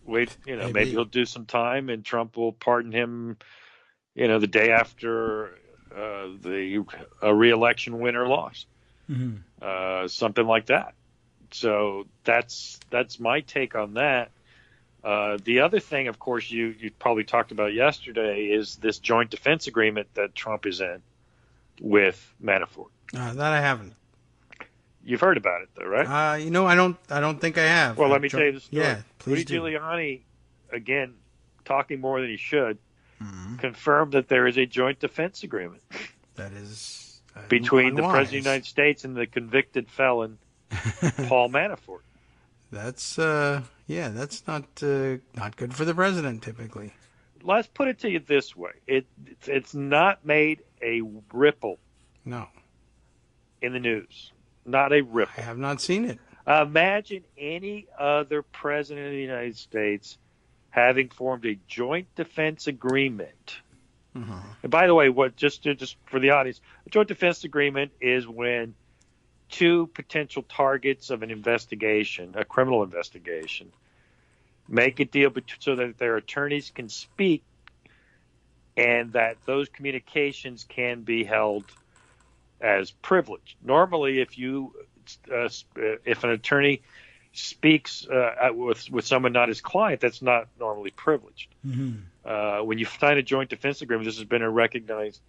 Maybe he'll do some time, and Trump will pardon him. The day after a re-election win or loss, something like that. So that's my take on that. The other thing, of course, you probably talked about yesterday is this joint defense agreement that Trump is in with Manafort. That I haven't. You've heard about it, though, right? I don't think I have. Well, let me tell you the story. Yeah, please Rudy do. Giuliani, again, talking more than he should, confirmed that there is a joint defense agreement. That is between the unwise. President of the United States and the convicted felon, Paul Manafort. That's that's not good for the president typically. Let's put it to you this way: it's not made a ripple. No. In the news, not a ripple. I have not seen it. Imagine any other president of the United States having formed a joint defense agreement. And by the way, just for the audience, a joint defense agreement is when two potential targets of an investigation, a criminal investigation, make a deal so that their attorneys can speak and that those communications can be held as privileged. Normally, if an attorney speaks with someone not his client, that's not normally privileged. When you sign a joint defense agreement, this has been a recognized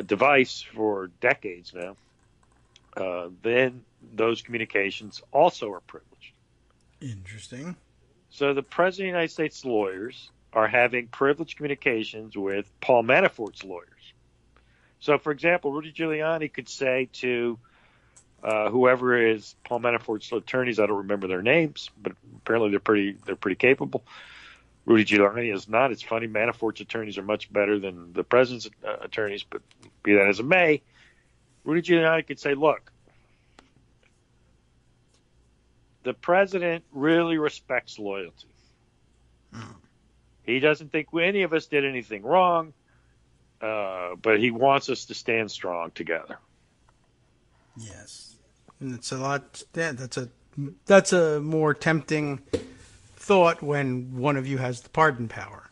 device for decades now. Then those communications also are privileged. Interesting. So the President of the United States lawyers are having privileged communications with Paul Manafort's lawyers. So, for example, Rudy Giuliani could say to whoever is Paul Manafort's attorneys, I don't remember their names, but apparently they're pretty capable. Rudy Giuliani is not. It's funny. Manafort's attorneys are much better than the president's attorneys, but be that as it may, Rudy Giuliani could say, look, the president really respects loyalty. He doesn't think any of us did anything wrong, but he wants us to stand strong together. Yes. And it's a lot. Yeah, that's a more tempting thought when one of you has the pardon power.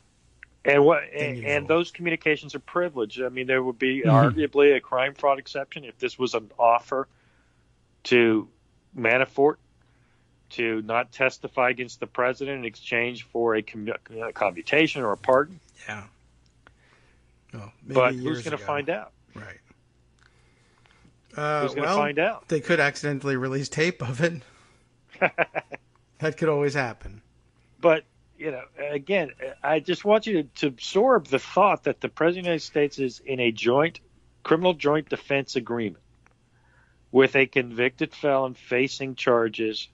And those communications are privileged. I mean, there would be arguably a crime fraud exception if this was an offer to Manafort to not testify against the president in exchange for a commutation or a pardon. Yeah. Oh, but who's going to find out? Right. Who's going to find out? They could accidentally release tape of it. That could always happen. But, again, I just want you to absorb the thought that the President of the United States is in a criminal joint defense agreement with a convicted felon facing charges,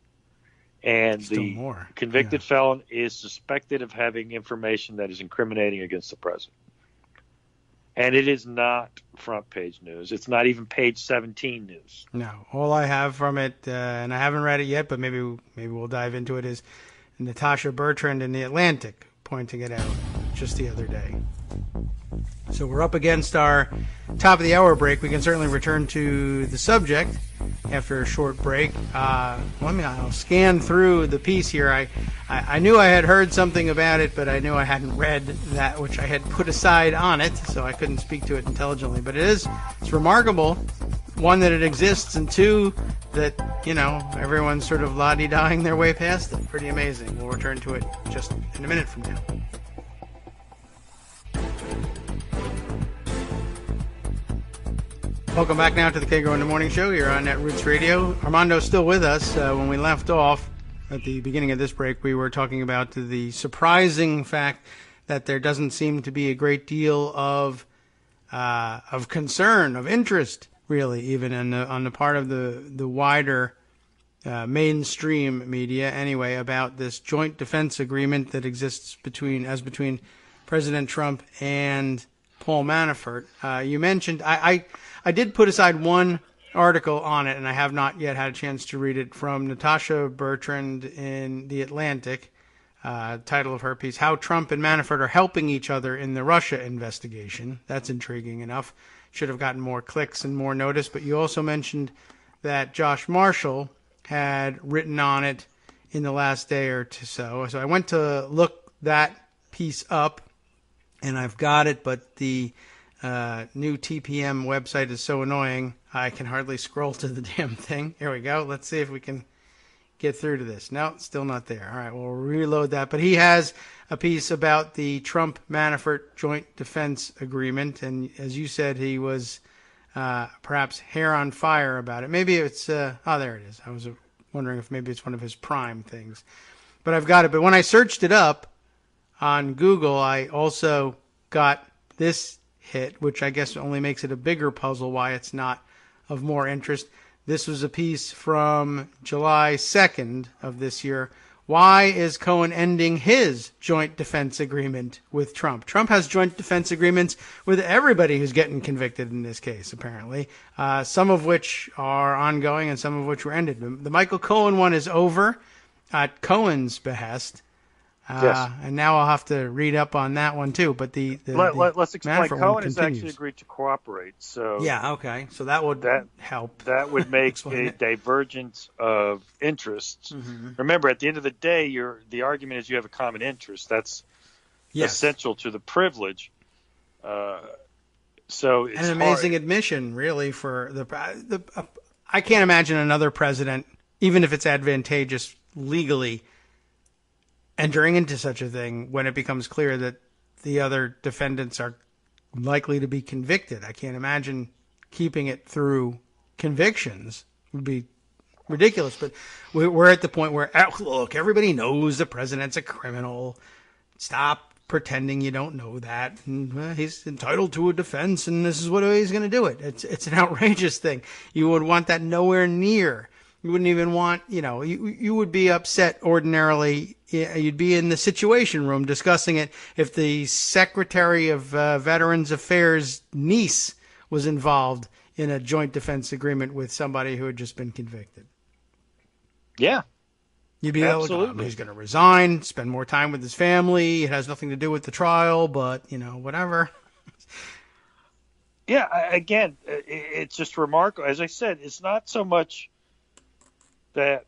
and the convicted felon is suspected of having information that is incriminating against the president. And it is not front page news. It's not even page 17 news. No. All I have from it, and I haven't read it yet, but maybe we'll dive into it, is Natasha Bertrand in The Atlantic pointing it out just the other day. So we're up against our top of the hour break. We can certainly return to the subject after a short break. I'll scan through the piece here. I knew I had heard something about it, but I knew I hadn't read that which I had put aside on it, so I couldn't speak to it intelligently. But it's remarkable, one, that it exists, and two, that, everyone's sort of la-di-daing their way past it. Pretty amazing. We'll return to it just in a minute from now. Welcome back now to the Kagro in the Morning Show here on Netroots Radio. Armando's still with us. When we left off at the beginning of this break, we were talking about the surprising fact that there doesn't seem to be a great deal of concern, of interest, really, even on the part of the wider mainstream media, anyway, about this joint defense agreement that exists between President Trump and Paul Manafort. You mentioned I did put aside one article on it, and I have not yet had a chance to read it, from Natasha Bertrand in The Atlantic. Title of her piece, How Trump and Manafort Are Helping Each Other in the Russia Investigation. That's intriguing enough. Should have gotten more clicks and more notice, but you also mentioned that Josh Marshall had written on it in the last day or so. So I went to look that piece up, and I've got it, but the new TPM website is so annoying, I can hardly scroll to the damn thing. Here we go. Let's see if we can get through to this. No, still not there. All right, we'll reload that. But he has a piece about the Trump-Manafort Joint Defense Agreement, and as you said, he was perhaps hair on fire about it. Maybe it's, there it is. I was wondering if maybe it's one of his prime things. But I've got it. But when I searched it up on Google, I also got this hit, which I guess only makes it a bigger puzzle why it's not of more interest. This was a piece from July 2nd of this year. Why is Cohen ending his joint defense agreement with Trump? Trump has joint defense agreements with everybody who's getting convicted in this case, apparently, some of which are ongoing and some of which were ended. The Michael Cohen one is over at Cohen's behest. Yes. And now I'll have to read up on that one too. But let's explain. Manafort Cohen has actually agreed to cooperate. So yeah, okay. So that would help. That would make a divergence of interests. Mm-hmm. Remember, at the end of the day, the argument is you have a common interest. That's essential to the privilege. So it's an amazing admission, really, for the. I can't imagine another president, even if it's advantageous legally, entering into such a thing when it becomes clear that the other defendants are likely to be convicted. I can't imagine keeping it through convictions. Would be ridiculous. But we're at the point where, look, everybody knows the president's a criminal. Stop pretending you don't know that. And, he's entitled to a defense, and this is what he's going to do it. It's an outrageous thing. You would want that nowhere near. You wouldn't even want, you would be upset ordinarily. You'd be in the Situation Room discussing it if the Secretary of Veterans Affairs' niece was involved in a joint defense agreement with somebody who had just been convicted. Yeah. You'd be absolutely. He's going to resign, spend more time with his family. It has nothing to do with the trial, but, whatever. Yeah, again, it's just remarkable. As I said, it's not so much that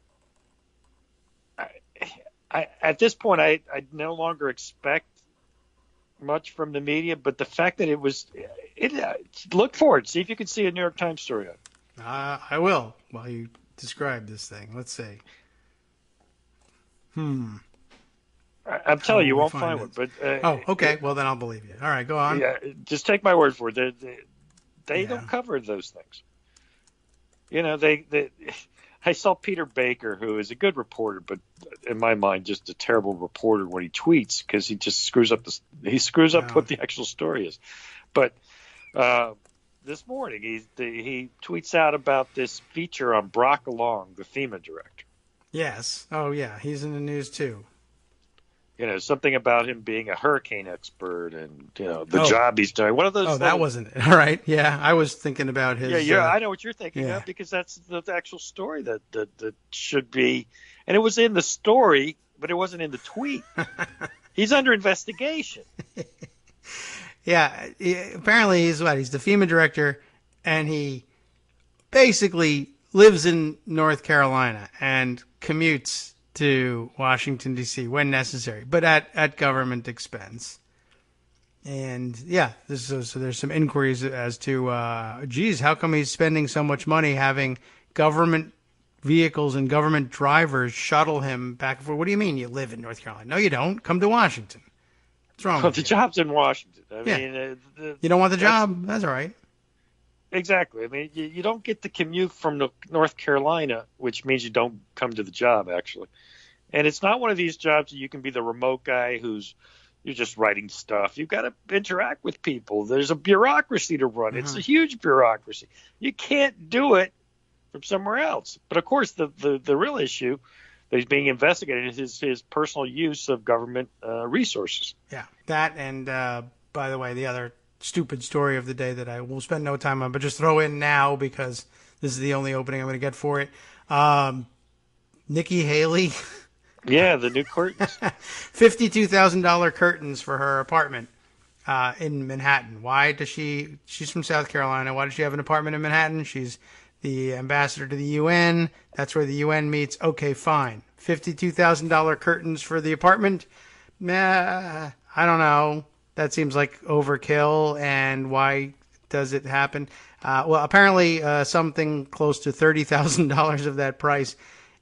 I at this point, I no longer expect much from the media, but the fact that look for it. See if you can see a New York Times story on it. I will while you describe this thing. Let's see. I'm telling you, you won't find one. But okay. Well, then I'll believe you. All right, go on. Yeah, just take my word for it. They don't cover those things. I saw Peter Baker, who is a good reporter, but in my mind, just a terrible reporter when he tweets because he just screws up what the actual story is. But this morning, he tweets out about this feature on Brock Long, the FEMA director. Yes. Oh, yeah. He's in the news too. Something about him being a hurricane expert and, the job he's doing. One of those. Oh, that wasn't it. All right. Yeah. I was thinking about his. Yeah. I know what you're thinking of because that's the actual story that should be. And it was in the story, but it wasn't in the tweet. He's under investigation. Yeah. Apparently he's the FEMA director, and he basically lives in North Carolina and commutes to Washington, D.C. when necessary, but at government expense. And yeah, so there's some inquiries as to, how come he's spending so much money having government vehicles and government drivers shuttle him back and forth? What do you mean you live in North Carolina? No, you don't. Come to Washington. What's wrong with the you? job's in Washington. I mean, you don't want the job? That's all right. Exactly. I mean, you don't get the commute from North Carolina, which means you don't come to the job, actually. And it's not one of these jobs that you can be the remote guy you're just writing stuff. You've got to interact with people. There's a bureaucracy to run. It's a huge bureaucracy. You can't do it from somewhere else. But, of course, the real issue that he's being investigated is his personal use of government resources. Yeah, that and, by the way, the other stupid story of the day that I will spend no time on, but just throw in now because this is the only opening I'm going to get for it. Nikki Haley. Yeah, the new curtains. $52,000 curtains for her apartment in Manhattan. Why does she's from South Carolina. Why does she have an apartment in Manhattan? She's the ambassador to the UN. That's where the UN meets. Okay, fine. $52,000 curtains for the apartment? I don't know. That seems like overkill, and why does it happen? Well, apparently something close to $30,000 of that price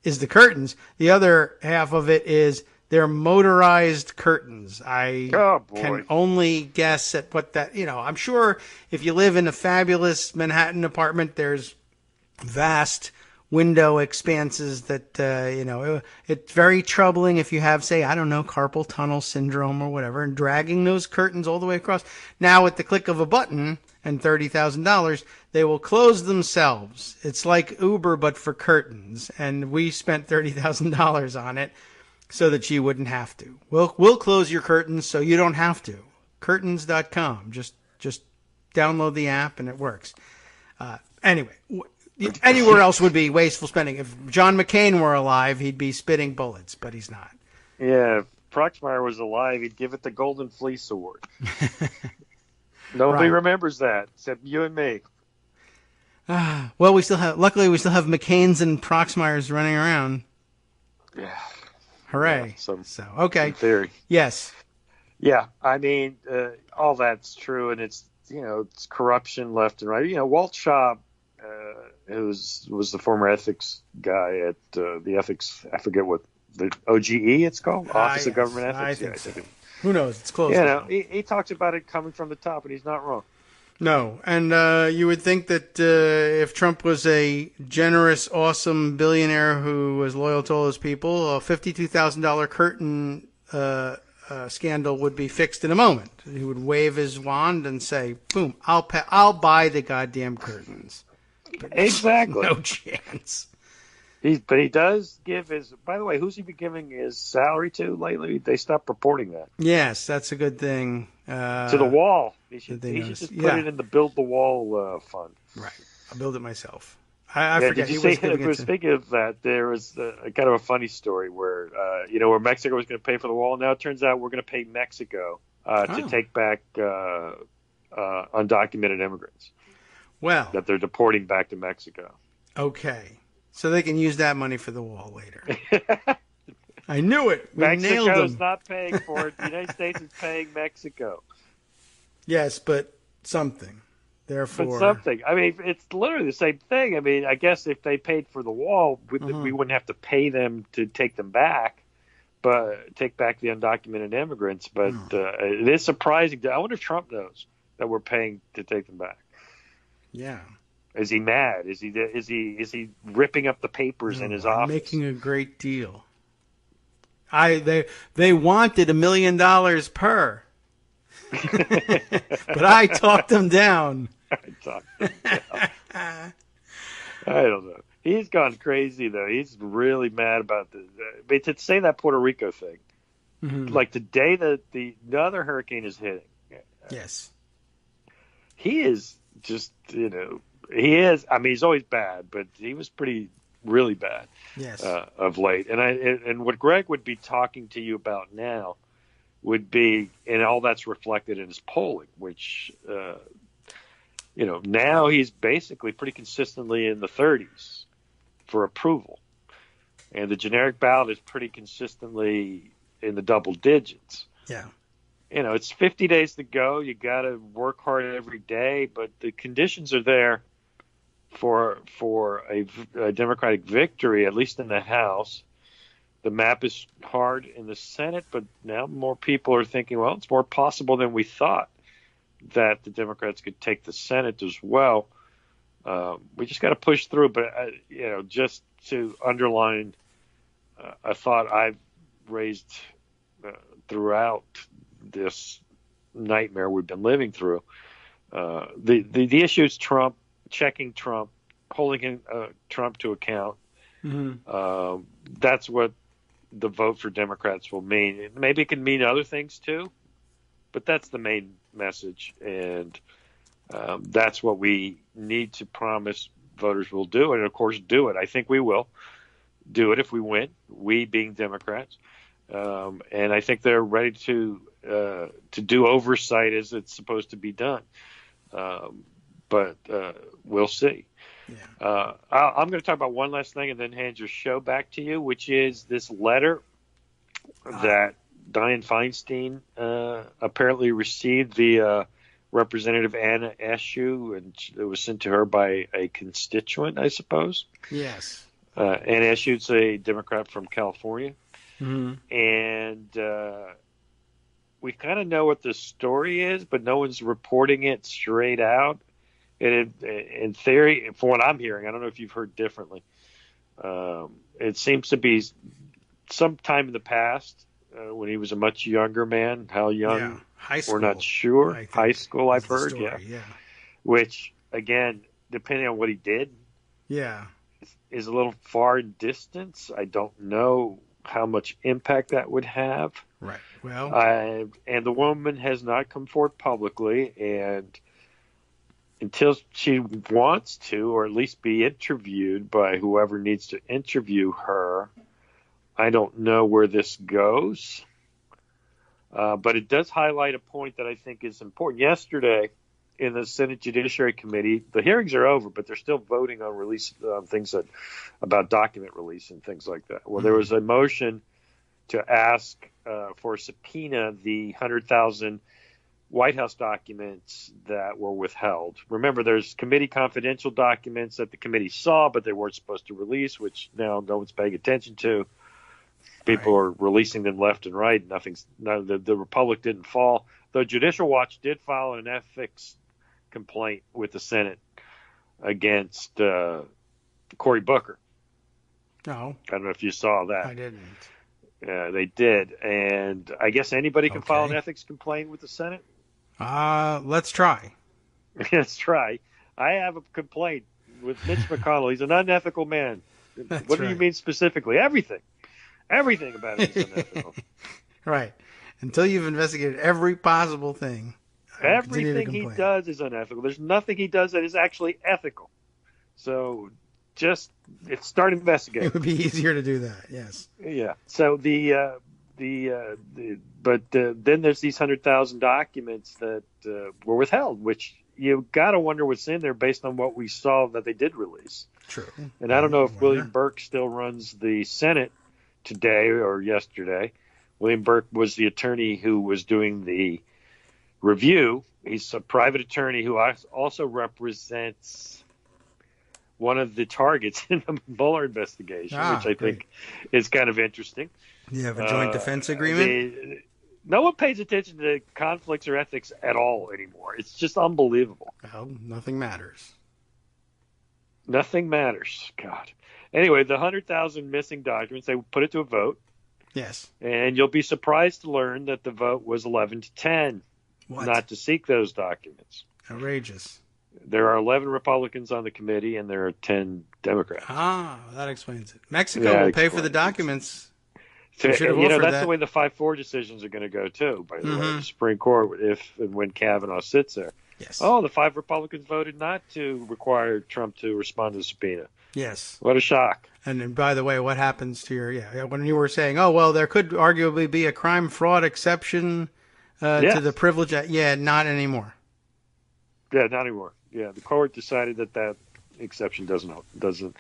is the curtains. The other half of it is their motorized curtains. I can only guess at what that, I'm sure if you live in a fabulous Manhattan apartment, there's vast window expanses that, it's very troubling if you have, say, I don't know, carpal tunnel syndrome or whatever, and dragging those curtains all the way across. Now, at the click of a button and $30,000, they will close themselves. It's like Uber, but for curtains. And we spent $30,000 on it so that you wouldn't have to. We'll close your curtains so you don't have to. Curtains.com. Just download the app and it works. Anyway. Anywhere else would be wasteful spending. If John McCain were alive, he'd be spitting bullets, but he's not. Yeah, if Proxmire was alive, he'd give it the Golden Fleece Award. Nobody remembers that except you and me. Well, luckily we still have McCain's and Proxmires running around. Yeah. Hooray. Yeah, so, okay. In theory. Yes. Yeah, I mean, all that's true, and it's corruption left and right. Walt Shaw, who was the former ethics guy at the ethics, I forget what, the OGE it's called? Office of Government Ethics. I think so. Who knows? It's close. He talks about it coming from the top, and he's not wrong. No, and you would think that if Trump was a generous, awesome billionaire who was loyal to all his people, a $52,000 curtain scandal would be fixed in a moment. He would wave his wand and say, "Boom! I'll buy the goddamn curtains." But Exactly. No chance. But he does give his. By the way, who's he been giving his salary to lately? They stopped reporting that. Yes, that's a good thing. To the wall. He should just put it in the Build the Wall fund. Right. I'll build it myself. I forget. Did you see? Speaking of that, there was kind of a funny story where where Mexico was going to pay for the wall. Now it turns out we're going to pay Mexico to take back undocumented immigrants. Well, that they're deporting back to Mexico. Okay. So they can use that money for the wall later. I knew it. We nailed them. Mexico's not paying for it. The United States is paying Mexico. Yes, but something. Therefore, but something. I mean, it's literally the same thing. I mean, I guess if they paid for the wall, we wouldn't have to pay them to take them back, but take back the undocumented immigrants. But it is surprising. I wonder if Trump knows that we're paying to take them back. Yeah. Is he mad? Is he ripping up the papers in his office? Making a great deal. They wanted $1 million per, but I talked them down. I don't know. He's gone crazy though. He's really mad about this. But to say that Puerto Rico thing, like the day that the other hurricane is hitting, yes, he is just he is. I mean, he's always bad, but he was really bad. Yes. Of late, and what Greg would be talking to you about now would be, and all that's reflected in his polling, which now he's basically pretty consistently in the 30s for approval, and the generic ballot is pretty consistently in the double digits. Yeah. It's 50 days to go. You got to work hard every day, but the conditions are there for a Democratic victory, at least in the House. The map is hard in the Senate, but now more people are thinking, well, it's more possible than we thought that the Democrats could take the Senate as well. We just got to push through. But, just to underline a thought I've raised throughout this nightmare we've been living through, the issue is Trump, checking Trump, holding Trump to account. That's what the vote for Democrats will mean. Maybe it can mean other things too, but that's the main message, and that's what we need to promise voters will do, and of course do it. I think we will do it if we win, we being Democrats, and I think they're ready to do oversight as it's supposed to be done. But we'll see. Yeah. I'm going to talk about one last thing and then hand your show back to you, which is this letter that Dianne Feinstein apparently received via Representative Anna Eshoo, and it was sent to her by a constituent, I suppose. Yes. Anna Eshoo's a Democrat from California. And we kind of know what the story is, but no one's reporting it straight out. And in theory, from what I'm hearing, I don't know if you've heard differently, it seems to be sometime in the past when he was a much younger man. How young? Yeah. High school. We're not sure. High school, I've heard. Story, yeah. Which, again, depending on what he did, is a little far in distance. I don't know how much impact that would have. Right. Well, and the woman has not come forward publicly, and until she wants to, or at least be interviewed by whoever needs to interview her, I don't know where this goes. But it does highlight a point that I think is important. Yesterday, in the Senate Judiciary Committee, the hearings are over, but they're still voting on release things about document release and things like that. Well, there was a motion to ask for a subpoena the 100,000 White House documents that were withheld. Remember, there's committee confidential documents that the committee saw, but they weren't supposed to release, which now no one's paying attention to. People are releasing them left and right. The Republic didn't fall. Though Judicial Watch did file an ethics complaint with the Senate against Cory Booker. No. I don't know if you saw that. I didn't. They did. And I guess anybody can file an ethics complaint with the Senate? Let's try. Let's try. I have a complaint with Mitch McConnell. He's an unethical man. What do you mean specifically? Everything. Everything about him is unethical. Right. Until you've investigated every possible thing. Everything he does is unethical. There's nothing he does that is actually ethical. So start investigating. It would be easier to do that. Yes. Yeah. So then there's these 100,000 documents that were withheld, which you got to wonder what's in there based on what we saw that they did release. True. And I don't know if William Burke still runs the Senate today or yesterday. William Burke was the attorney who was doing the review. He's a private attorney who also represents one of the targets in the Mueller investigation, which I think is kind of interesting. You have a joint defense agreement? No one pays attention to conflicts or ethics at all anymore. It's just unbelievable. Well, nothing matters. Nothing matters. God. Anyway, the 100,000 missing documents, they put it to a vote. Yes. And you'll be surprised to learn that the vote was 11-10 not to seek those documents. Outrageous. There are 11 Republicans on the committee, and there are 10 Democrats. That explains it. Mexico will pay for the documents. That's the way the 5-4 decisions are going to go, too, by the way. The Supreme Court, if and when Kavanaugh sits there. Yes. Oh, the 5 Republicans voted not to require Trump to respond to the subpoena. Yes. What a shock. And by the way, what happens to when you were saying, there could arguably be a crime fraud exception to the privilege. Yeah, not anymore. Yeah, not anymore. Yeah, the court decided that exception doesn't.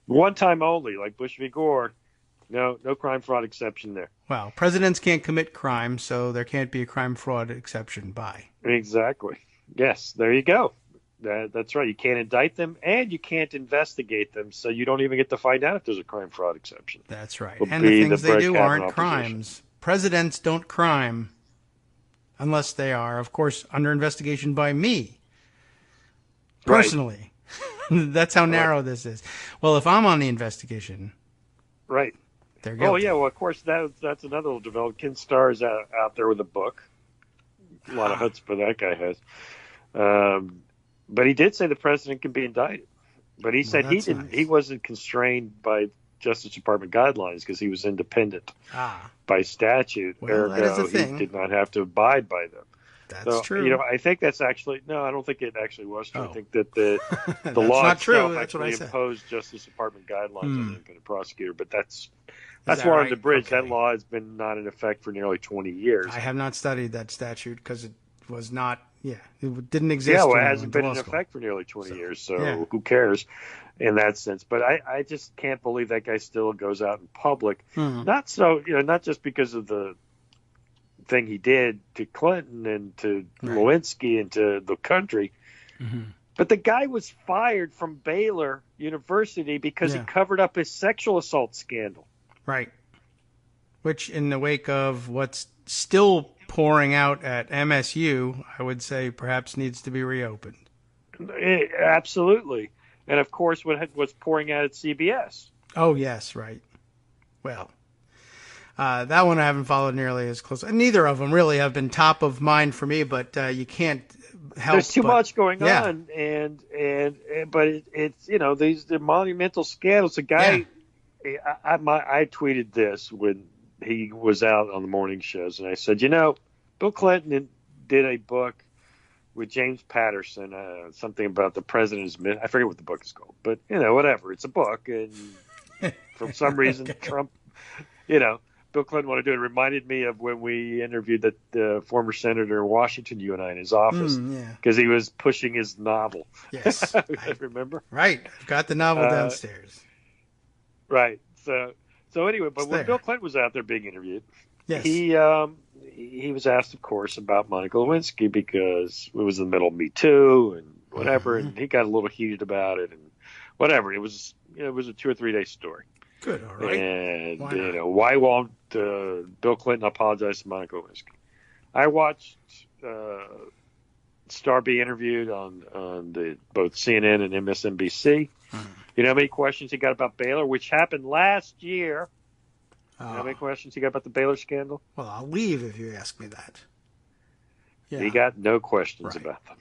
One time only, like Bush v. Gore. No crime fraud exception there. Well, presidents can't commit crime, so there can't be a crime fraud exception by. Exactly. Yes, there you go. That's right. You can't indict them, and you can't investigate them, so you don't even get to find out if there's a crime fraud exception. That's right. And the things they do aren't crimes. Presidents don't crime unless they are, of course, under investigation by me. Personally. Right. That's how narrow this is. Well, if I'm on the investigation. Right. They're guilty. Oh, yeah. Well, of course, that's another little development. Ken Starr's out there with a book. A lot of chutzpah that guy has. But he did say the president can be indicted. But he said he wasn't constrained by Justice Department guidelines because he was independent by statute. Well, that is the thing. He did not have to abide by them. That's true. I think that's actually no. I don't think it actually was true. I think that the law itself actually imposed Justice Department guidelines on the independent prosecutor. But that's water under the bridge. Okay. That law has been not in effect for nearly 20 years. I have not studied that statute because it was not. Yeah, it didn't exist. Yeah, well, it hasn't been in effect for nearly 20 years. So who cares in that sense? But I just can't believe that guy still goes out in public. Not just because of the thing he did to Clinton and to Lewinsky and to the country. But the guy was fired from Baylor University because he covered up his sexual assault scandal. Right. Which, in the wake of what's still pouring out at MSU, I would say perhaps needs to be reopened. Absolutely. And, of course, what's pouring out at CBS. Oh, yes, right. Well, that one I haven't followed nearly as close. Neither of them really have been top of mind for me, but you can't help. There's too much going on, but it's these monumental scandals. A guy, I tweeted this when he was out on the morning shows, and I said, Bill Clinton did a book with James Patterson, something about the president's myth. I forget what the book is called, but whatever. It's a book, and for some reason, Trump, Bill Clinton wanted to do it. It reminded me of when we interviewed the former senator in Washington, you and I, in his office, because he was pushing his novel. Yes, I remember. Right, I've got the novel downstairs. Right. So anyway, but when Bill Clinton was out there being interviewed, he was asked, of course, about Monica Lewinsky because it was in the middle of Me Too and whatever, and he got a little heated about it and whatever. It was a 2 or 3 day story. Good, all right. And why won't Bill Clinton apologize to Monica Lewinsky? I watched Star be interviewed on both CNN and MSNBC. You know how many questions he got about Baylor, which happened last year? You know how many questions he got about the Baylor scandal? Well, I'll leave if you ask me that. Yeah. He got no questions about them.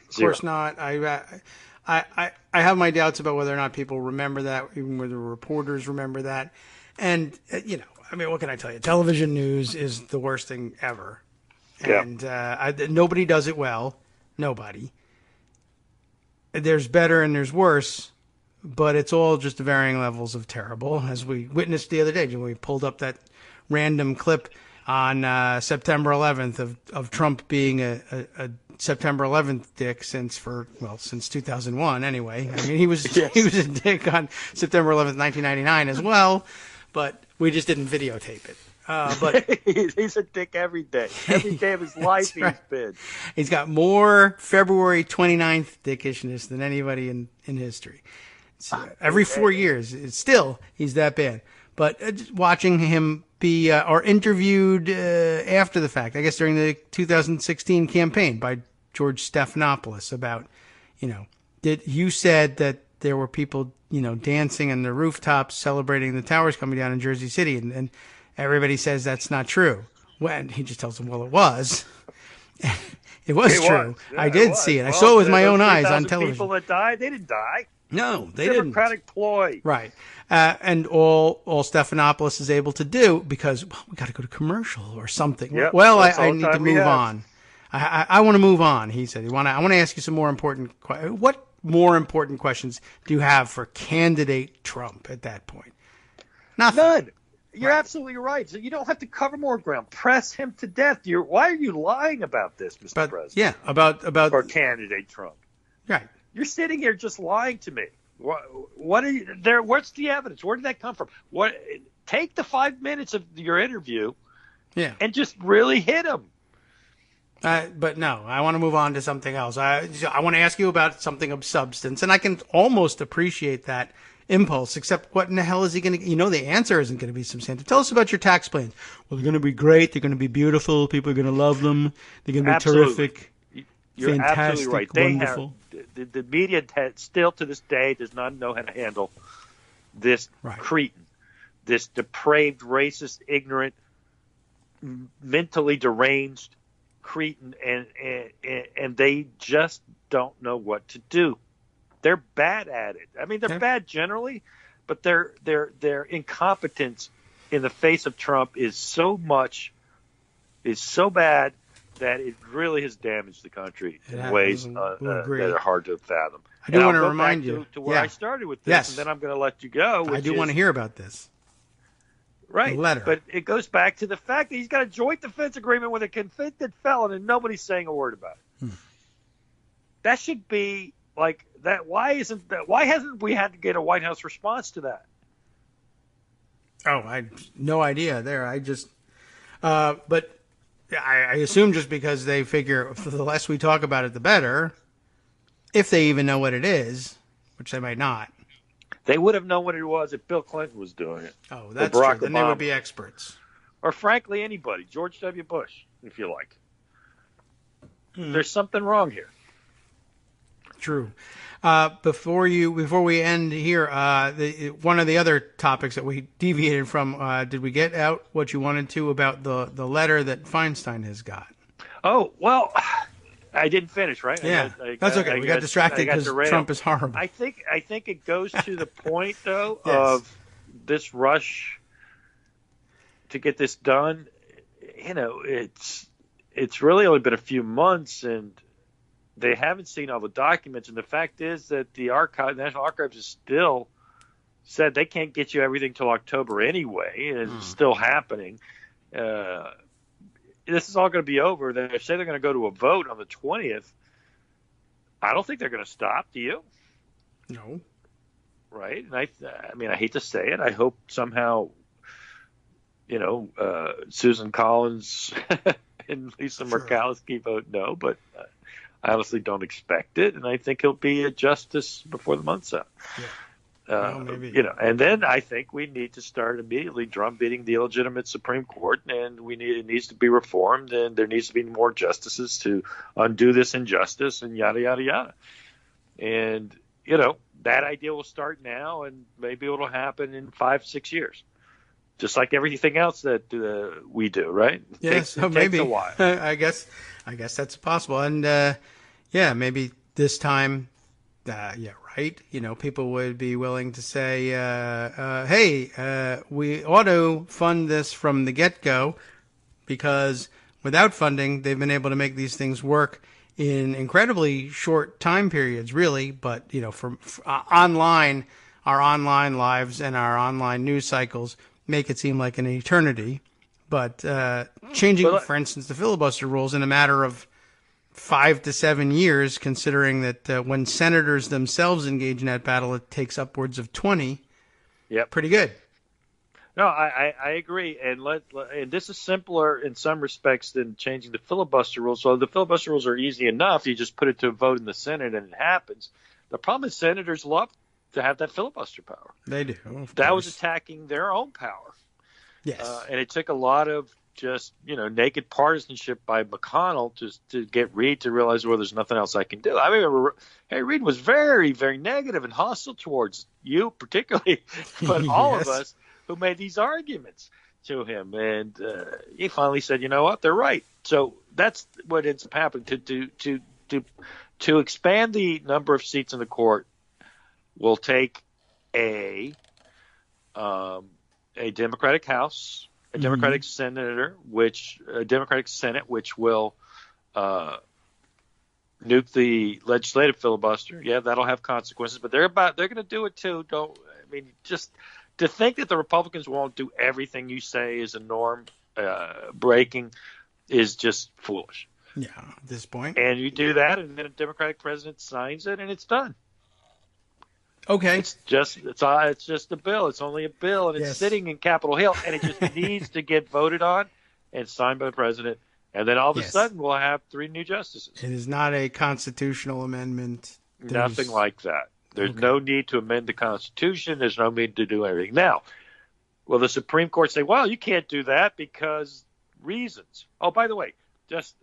Of course not. I have my doubts about whether or not people remember that, even whether reporters remember that. And, I mean, what can I tell you? Television news is the worst thing ever. And nobody does it well. Nobody. There's better and there's worse, but it's all just varying levels of terrible, as we witnessed the other day when we pulled up that random clip on September 11th of Trump being a September 11th dick since 2001 anyway. I mean, he was a dick on September 11th, 1999 as well, but we just didn't videotape it. But he's a dick every day. Every day of his life he's been. He's got more February 29th dickishness than anybody in history. So every 4 years, he's that bad. But watching him be or interviewed after the fact, I guess during the 2016 campaign by George Stephanopoulos about, you said that there were people, dancing on the rooftops celebrating the towers coming down in Jersey City, and everybody says that's not true. When he just tells them, well, it was. It was true. Yeah, I did see it. I saw it with my own eyes on television. People that died, they didn't die. No, they didn't. Democratic ploy. Right. And all Stephanopoulos is able to do, because we got to go to commercial or something. Yep, I need to move on. I want to move on, he said. I want to ask you some more important questions. What more important questions do you have for candidate Trump at that point? Nothing. None. You're absolutely right. So you don't have to cover more ground. Press him to death. Why are you lying about this, Mr. President? Yeah, about for candidate Trump. Right. You're sitting here just lying to me. What are you there? What's the evidence? Where did that come from? Take the 5 minutes of your interview, and just really hit him. But no, I want to move on to something else. I want to ask you about something of substance, and I can almost appreciate that impulse, except what in the hell is he going to, the answer isn't going to be substantive. Tell us about your tax plans. Well, they're going to be great. They're going to be beautiful. People are going to love them. They're going to be terrific. You're fantastic, absolutely right. Wonderful. The media still to this day does not know how to handle this cretin, this depraved, racist, ignorant, mentally deranged cretin, and they just don't know what to do. They're bad at it. I mean, they're bad generally, but their incompetence in the face of Trump is so bad that it really has damaged the country in ways that are hard to fathom. I do want to remind you to where I started with this, and then I'm going to let you go. I do want to hear about this. Right, the letter. But it goes back to the fact that he's got a joint defense agreement with a convicted felon, and nobody's saying a word about it. That should be like that. Why hasn't we had to get a White House response to that? Oh, I no idea there. I just, but I assume just because they figure the less we talk about it, the better. If they even know what it is, which they might not. They would have known what it was if Bill Clinton was doing it. Oh, that's true. Then they would be experts. Or frankly, anybody. George W. Bush, if you like. There's something wrong here. True. Before we end here, one of the other topics that we deviated from, did we get out what you wanted to about the letter that Feinstein has got? Oh, well, I didn't finish, right? Yeah, that's okay. We got distracted because Trump is horrible. I think it goes to the point, though, of this rush to get this done. It's really only been a few months, and they haven't seen all the documents. And the fact is that the National Archives is still said they can't get you everything till October anyway, and it's still happening. This is all going to be over. They say they're going to go to a vote on the 20th. I don't think they're going to stop. Do you? No. Right? And I mean, I hate to say it. I hope somehow, Susan Collins and Lisa Murkowski vote no, but I honestly don't expect it. And I think he'll be a justice before the month's out. Well, maybe. And then I think we need to start immediately drumbeating the illegitimate Supreme Court, and it needs to be reformed, and there needs to be more justices to undo this injustice, and yada yada yada. And that idea will start now, and maybe it'll happen in 5-6 years, just like everything else that we do, right? Yes, it maybe. takes a while. I guess that's possible, and maybe this time, right. People would be willing to say, hey, we ought to fund this from the get-go, because without funding, they've been able to make these things work in incredibly short time periods, really. But, for online, our online lives and our online news cycles make it seem like an eternity. But changing, for instance, the filibuster rules in a matter of 5 to 7 years, considering that when senators themselves engage in that battle, it takes upwards of 20. Yep. Pretty good. No, I agree, and this is simpler in some respects than changing the filibuster rules. So the filibuster rules are easy enough; you just put it to a vote in the Senate, and it happens. The problem is senators love to have that filibuster power. They do. That was attacking their own power. Yes, and it took a lot of just naked partisanship by McConnell to get Reid to realize, well, there's nothing else I can do. I remember Harry Reid was very, very negative and hostile towards you, particularly, but all of us who made these arguments to him. And he finally said, you know what, they're right. So that's what ends up happening. To expand the number of seats in the court will take a Democratic House, a Democratic Democratic Senate, which will nuke the legislative filibuster. Yeah, that'll have consequences, but they're going to do it too. Just to think that the Republicans won't do everything you say is a norm breaking is just foolish. Yeah, at this point. And you do that, and then a Democratic president signs it, and it's done. Okay. It's just a bill. It's only a bill, and it's sitting in Capitol Hill, and it just needs to get voted on and signed by the president. And then all of a sudden, we'll have 3 new justices. It is not a constitutional amendment. Nothing like that. There's no need to amend the Constitution. There's no need to do anything. Now, will the Supreme Court say, well, you can't do that because reasons? Oh, by the way,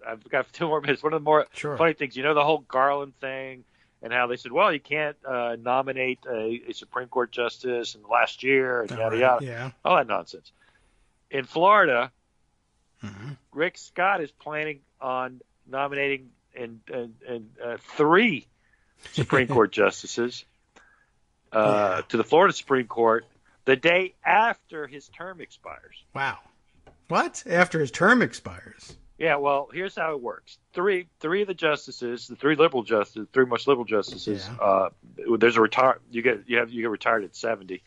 I've got 2 more minutes. One of the more funny things, the whole Garland thing, and how they said, well, you can't nominate a Supreme Court justice in the last year, and yada, yada. Yeah. All that nonsense. In Florida, Rick Scott is planning on nominating 3 Supreme Court justices to the Florida Supreme Court the day after his term expires. Wow. What? After his term expires? Yeah, well, here's how it works. Three of the justices, the 3 liberal justices, 3 most liberal justices. There's a retire. You get retired at 70.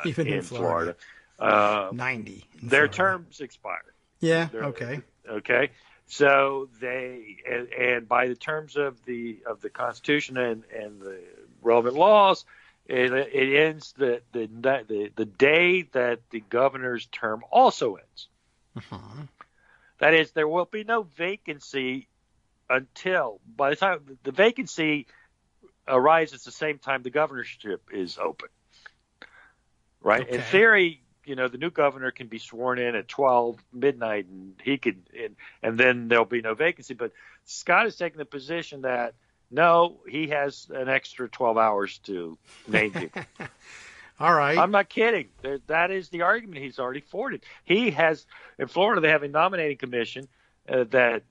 Even in Florida. 90. Their terms expire. Yeah. Okay. Okay. So and by the terms of the Constitution and the relevant laws, it ends the day that the governor's term also ends. That is, there will be no vacancy until by the time the vacancy arrives at the same time the governorship is open. Right? Okay. In theory, the new governor can be sworn in at 12 midnight, and he could, and then there'll be no vacancy. But Scott is taking the position that no, he has an extra 12 hours to name people. All right. I'm not kidding. That is the argument he's already forwarded. He has, in Florida, they have a nominating commission that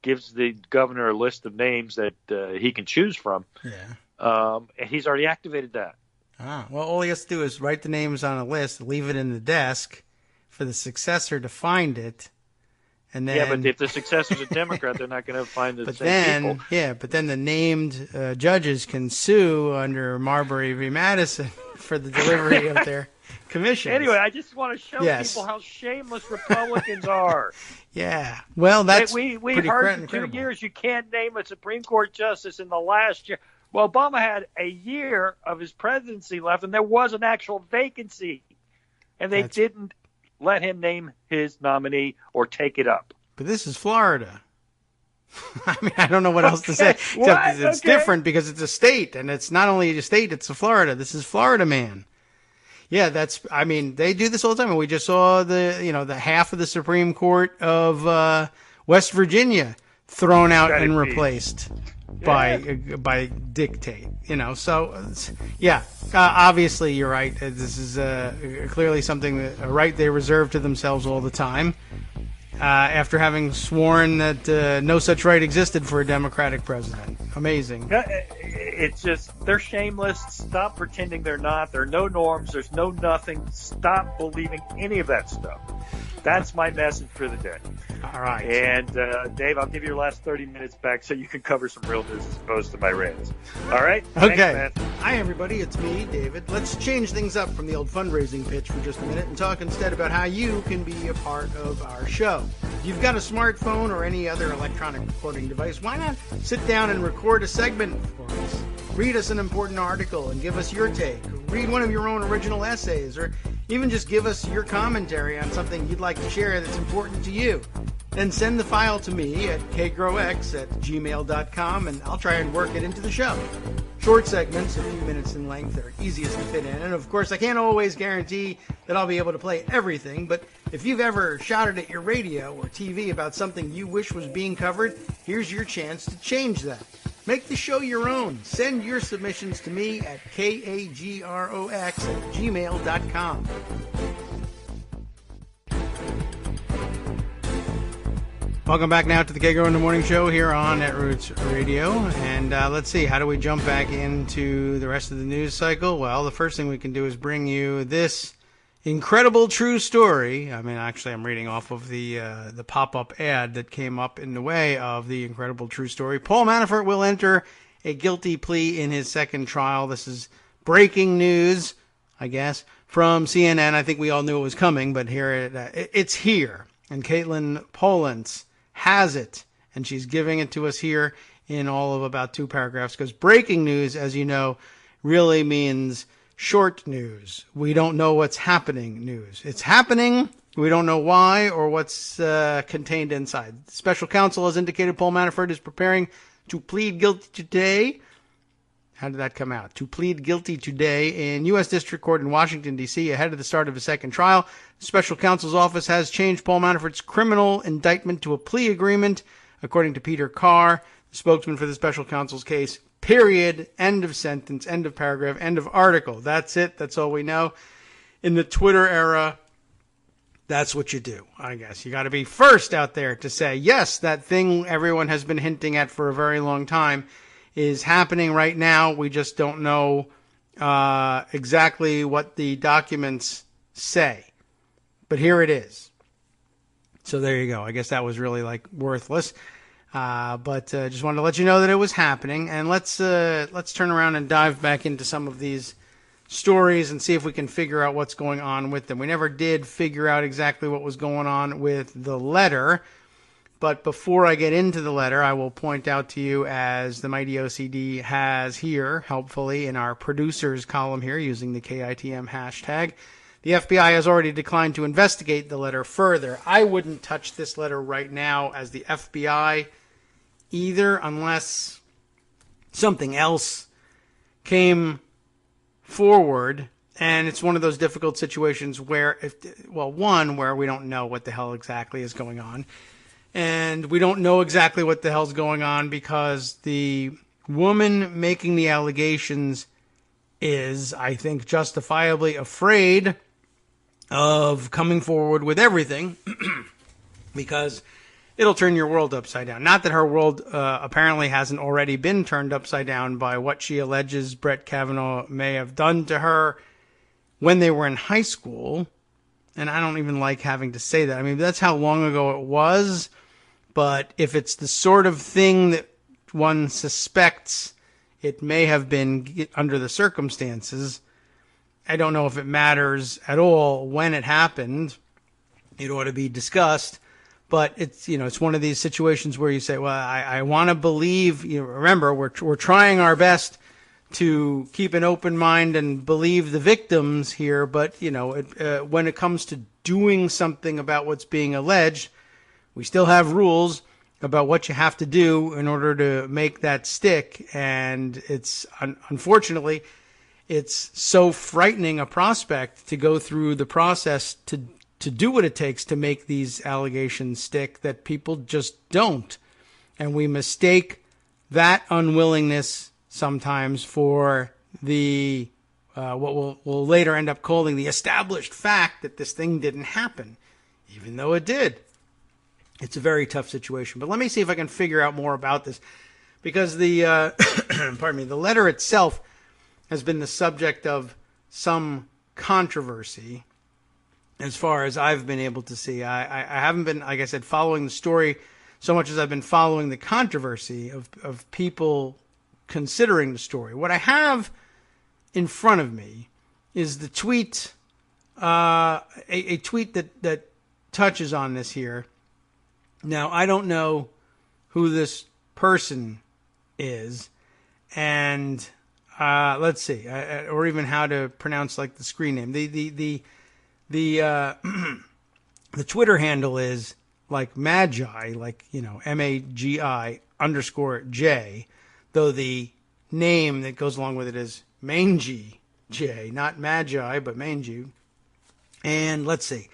gives the governor a list of names that he can choose from. Yeah. And he's already activated that. Well, all he has to do is write the names on a list, leave it in the desk for the successor to find it. And then, but if the successor's a Democrat, they're not going to find the same people. Yeah, but then the named judges can sue under Marbury v. Madison for the delivery of their commissions. Anyway, I just want to show people how shameless Republicans are. Yeah. Well, that's we heard for 2 years you can't name a Supreme Court justice in the last year. Well, Obama had a year of his presidency left, and there was an actual vacancy, and they didn't let him name his nominee or take it up. But this is Florida. I mean, I don't know what else to say. Except it's different because it's a state, and it's not only a state, it's a Florida. This is Florida man. Yeah, I mean, they do this all the time. And we just saw the half of the Supreme Court of West Virginia thrown out and replaced by dictate. So yeah, obviously you're right. This is clearly something that a right they reserve to themselves all the time. After having sworn that no such right existed for a Democratic president. Amazing. It's just, they're shameless. Stop pretending they're not. There are no norms. There's no nothing. Stop believing any of that stuff. That's my message for the day. All right. And, Dave, I'll give you your last 30 minutes back so you can cover some real news as opposed to my rants. All right? Okay. Thanks, man. Hi, everybody. It's me, David. Let's change things up from the old fundraising pitch for just a minute and talk instead about how you can be a part of our show. If you've got a smartphone or any other electronic recording device, why not sit down and record a segment for us? Read us an important article and give us your take. Read one of your own original essays, or even just give us your commentary on something you'd like to share that's important to you. Then send the file to me at kagrox@gmail.com, and I'll try and work it into the show. Short segments, a few minutes in length, are easiest to fit in. And of course, I can't always guarantee that I'll be able to play everything, but if you've ever shouted at your radio or TV about something you wish was being covered, here's your chance to change that. Make the show your own. Send your submissions to me at kagrox@gmail.com. Welcome back now to the Kagro in the Morning Show here on Netroots Radio. And let's see, how do we jump back into the rest of the news cycle? Well, the first thing we can do is bring you this incredible true story. I mean, actually, I'm reading off of the pop-up ad that came up in the way of the incredible true story. Paul Manafort will enter a guilty plea in his second trial. This is breaking news, I guess, from CNN. I think we all knew it was coming, but here it's here. And Caitlin Polance has it, and she's giving it to us here in all of about 2 paragraphs, because breaking news, as you know, really means short news. We don't know what's happening news. It's happening. We don't know why or what's contained inside. Special counsel has indicated Paul Manafort is preparing to plead guilty today. How did that come out? To plead guilty today in U.S. District Court in Washington, D.C., ahead of the start of a second trial. The special counsel's office has changed Paul Manafort's criminal indictment to a plea agreement, according to Peter Carr, the spokesman for the special counsel's case. Period. End of sentence. End of paragraph. End of article. That's it. That's all we know. In the Twitter era, that's what you do, I guess. You got to be first out there to say, yes, that thing everyone has been hinting at for a very long time is happening right now. We just don't know exactly what the documents say. But here it is. So there you go. I guess that was really worthless. But just wanted to let you know that it was happening. And let's turn around and dive back into some of these stories and see if we can figure out what's going on with them. We never did figure out exactly what was going on with the letter. But before I get into the letter, I will point out to you, as the mighty OCD has here, helpfully, in our producers column here, using the KITM hashtag, the FBI has already declined to investigate the letter further. I wouldn't touch this letter right now as the FBI either, unless something else came forward. And it's one of those difficult situations where, where we don't know what the hell exactly is going on. And we don't know exactly what the hell's going on because the woman making the allegations is, I think, justifiably afraid of coming forward with everything because it'll turn your world upside down. Not that her world apparently hasn't already been turned upside down by what she alleges Brett Kavanaugh may have done to her when they were in high school. And I don't even like having to say that. I mean, that's how long ago it was. But if it's the sort of thing that one suspects it may have been under the circumstances, I don't know if it matters at all when it happened. It ought to be discussed. But it's, it's one of these situations where you say, well, I want to believe, remember, we're trying our best to keep an open mind and believe the victims here. But, when it comes to doing something about what's being alleged, we still have rules, about what you have to do in order to make that stick. And it's unfortunately, it's so frightening a prospect to go through the process to do what it takes to make these allegations stick that people just don't. And we mistake that unwillingness sometimes for the what we'll later end up calling the established fact that this thing didn't happen, even though it did. It's a very tough situation. But let me see if I can figure out more about this, because the pardon me, the letter itself has been the subject of some controversy as far as I've been able to see. I haven't been, like I said, following the story so much as I've been following the controversy of people considering the story. What I have in front of me is the tweet, a tweet that touches on this here. Now, I don't know who this person is, and let's see, or even how to pronounce like the screen name. The Twitter handle is like Magi, like, you know, MAGI_J, though the name that goes along with it is Mangy J, not Magi, but Mangy. And let's see,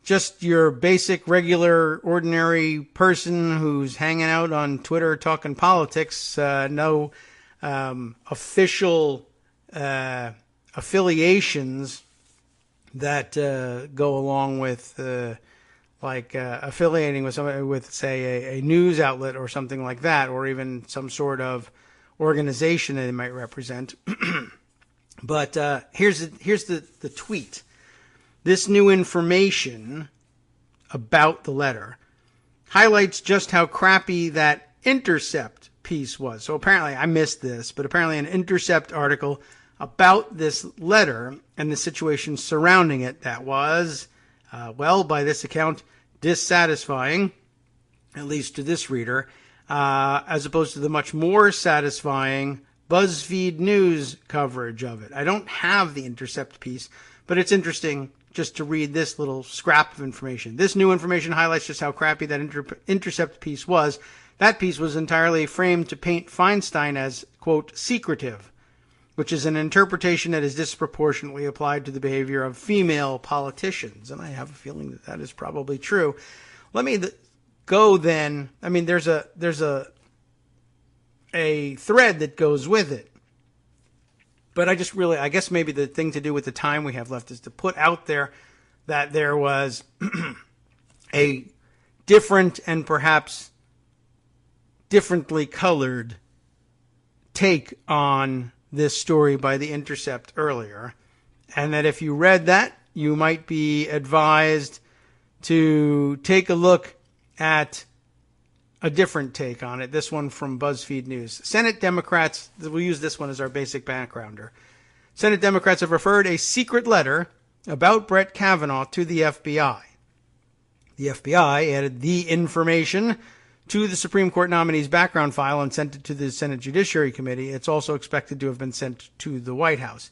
just your basic, regular, ordinary person who's hanging out on Twitter talking politics, no official affiliations that go along with affiliating with somebody, with, say, a news outlet or something like that, or even some sort of organization that they might represent. But here's the tweet. This new information about the letter highlights just how crappy that Intercept piece was. So apparently, I missed this, but apparently an Intercept article about this letter and the situation surrounding it that was, well, by this account, dissatisfying, at least to this reader, as opposed to the much more satisfying BuzzFeed News coverage of it. I don't have the Intercept piece, but it's interesting just to read this little scrap of information. This new information highlights just how crappy that Intercept piece was. That piece was entirely framed to paint Feinstein as, quote, secretive, which is an interpretation that is disproportionately applied to the behavior of female politicians. And I have a feeling that that is probably true. Let me go then. I mean, there's a thread that goes with it. But I guess maybe the thing to do with the time we have left is to put out there that there was a different and perhaps differently colored take on this story by The Intercept earlier, and that if you read that, you might be advised to take a look at a different take on it, this one from BuzzFeed News. Senate Democrats, we'll use this one as our basic backgrounder. Senate Democrats have referred a secret letter about Brett Kavanaugh to the FBI. The FBI added the information to the Supreme Court nominee's background file and sent it to the Senate Judiciary Committee. It's also expected to have been sent to the White House.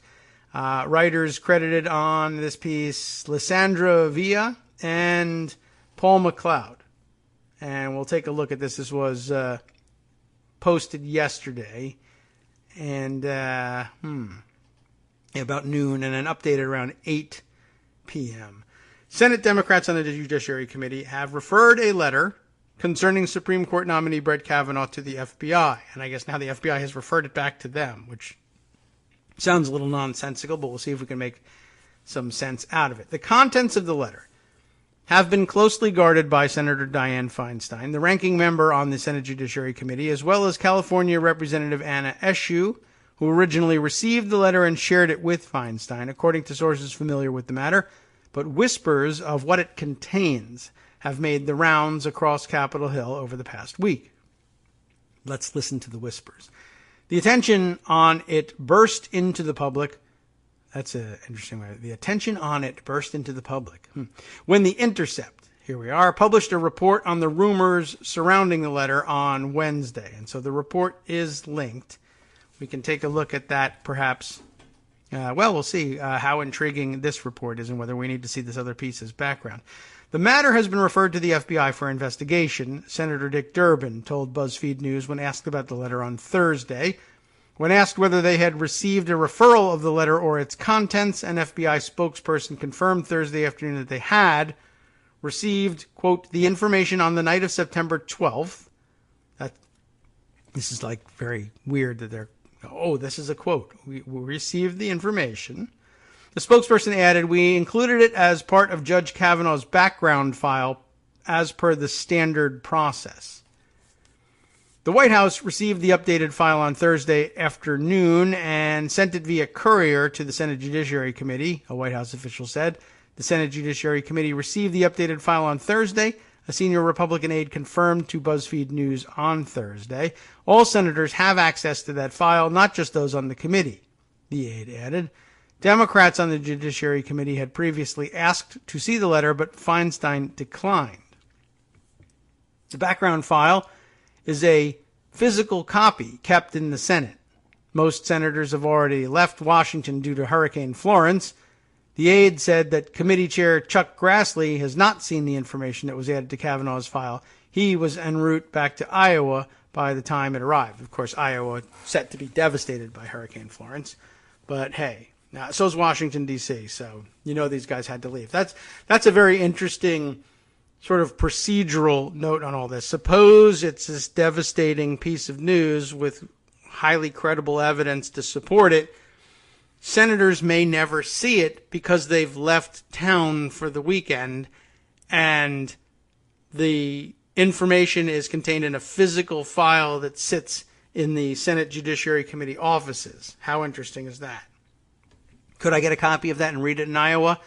Writers credited on this piece, Lysandra Villa and Paul McLeod. And we'll take a look at this. This was posted yesterday, and about noon, and then updated around 8 p.m. Senate Democrats on the Judiciary Committee have referred a letter concerning Supreme Court nominee Brett Kavanaugh to the FBI. And I guess now the FBI has referred it back to them, which sounds a little nonsensical, but we'll see if we can make some sense out of it. The contents of the letter have been closely guarded by Senator Dianne Feinstein, the ranking member on the Senate Judiciary Committee, as well as California Representative Anna Eshoo, who originally received the letter and shared it with Feinstein, according to sources familiar with the matter. But whispers of what it contains have made the rounds across Capitol Hill over the past week. Let's listen to the whispers. The attention on it burst into the public. That's an interesting way. The attention on it burst into the public when The Intercept, here we are, published a report on the rumors surrounding the letter on Wednesday. And so the report is linked. We can take a look at that perhaps. We'll see how intriguing this report is and whether we need to see this other piece as background. The matter has been referred to the FBI for investigation, Senator Dick Durbin told BuzzFeed News when asked about the letter on Thursday. When asked whether they had received a referral of the letter or its contents, an FBI spokesperson confirmed Thursday afternoon that they had received, quote, the information on the night of September 12th. This is like very weird that they're, this is a quote. We received the information. The spokesperson added, we included it as part of Judge Kavanaugh's background file as per the standard process. The White House received the updated file on Thursday afternoon and sent it via courier to the Senate Judiciary Committee, a White House official said. The Senate Judiciary Committee received the updated file on Thursday. A senior Republican aide confirmed to BuzzFeed News on Thursday. All senators have access to that file, not just those on the committee, the aide added. Democrats on the Judiciary Committee had previously asked to see the letter, but Feinstein declined. The background file is a physical copy kept in the Senate. Most senators have already left Washington due to Hurricane Florence. The aide said that Committee Chair Chuck Grassley has not seen the information that was added to Kavanaugh's file. He was en route back to Iowa by the time it arrived. Of course, Iowa set to be devastated by Hurricane Florence. But hey, now so's Washington, D.C., so you know these guys had to leave. That's a very interesting sort of procedural note on all this. Suppose it's this devastating piece of news with highly credible evidence to support it. Senators may never see it because they've left town for the weekend and the information is contained in a physical file that sits in the Senate Judiciary Committee offices. How interesting is that? Could I get a copy of that and read it in Iowa?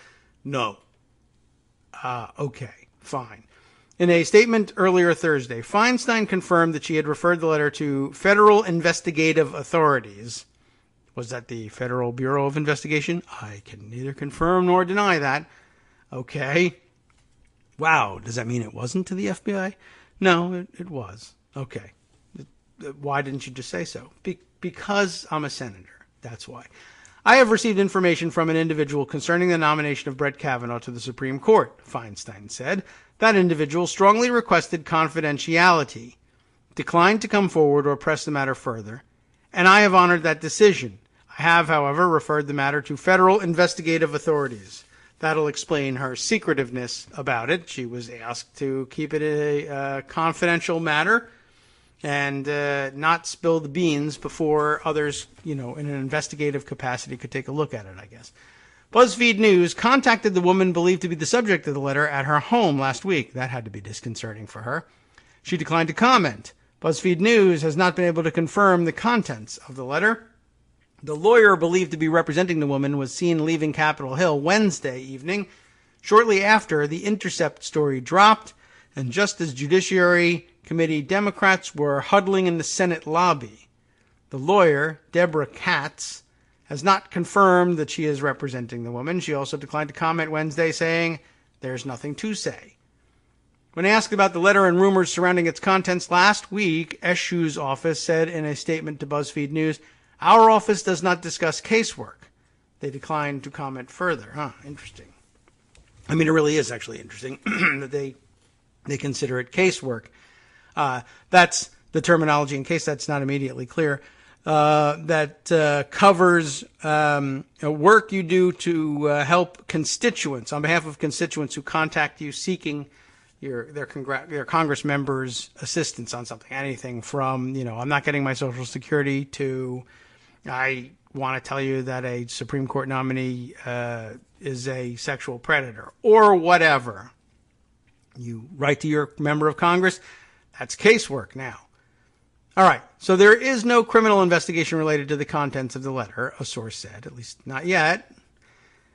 No. Okay, fine. In a statement earlier Thursday, Feinstein confirmed that she had referred the letter to federal investigative authorities. Was that the Federal Bureau of Investigation? I can neither confirm nor deny that. Okay. Wow. Does that mean it wasn't to the FBI? No, it was. Okay. Why didn't you just say so? Because I'm a senator. That's why. I have received information from an individual concerning the nomination of Brett Kavanaugh to the Supreme Court, Feinstein said. That individual strongly requested confidentiality, declined to come forward or press the matter further, and I have honored that decision. I have, however, referred the matter to federal investigative authorities. That'll explain her secretiveness about it. She was asked to keep it a confidential matter and not spill the beans before others, in an investigative capacity could take a look at it, I guess. BuzzFeed News contacted the woman believed to be the subject of the letter at her home last week. That had to be disconcerting for her. She declined to comment. BuzzFeed News has not been able to confirm the contents of the letter. The lawyer believed to be representing the woman was seen leaving Capitol Hill Wednesday evening, shortly after the Intercept story dropped, and just as Judiciary Committee Democrats were huddling in the Senate lobby. The lawyer, Deborah Katz, has not confirmed that she is representing the woman. She also declined to comment Wednesday, saying, "There's nothing to say." When asked about the letter and rumors surrounding its contents last week, Eshu's office said in a statement to BuzzFeed News, "Our office does not discuss casework." They declined to comment further. Interesting. I mean, it really is actually interesting that they consider it casework. That's the terminology, in case that's not immediately clear, that covers work you do to help constituents, on behalf of constituents who contact you seeking their Congress members' assistance on something. Anything from, I'm not getting my Social Security to I want to tell you that a Supreme Court nominee is a sexual predator or whatever. You write to your member of Congress, that's casework now. All right, so there is no criminal investigation related to the contents of the letter, a source said, at least not yet.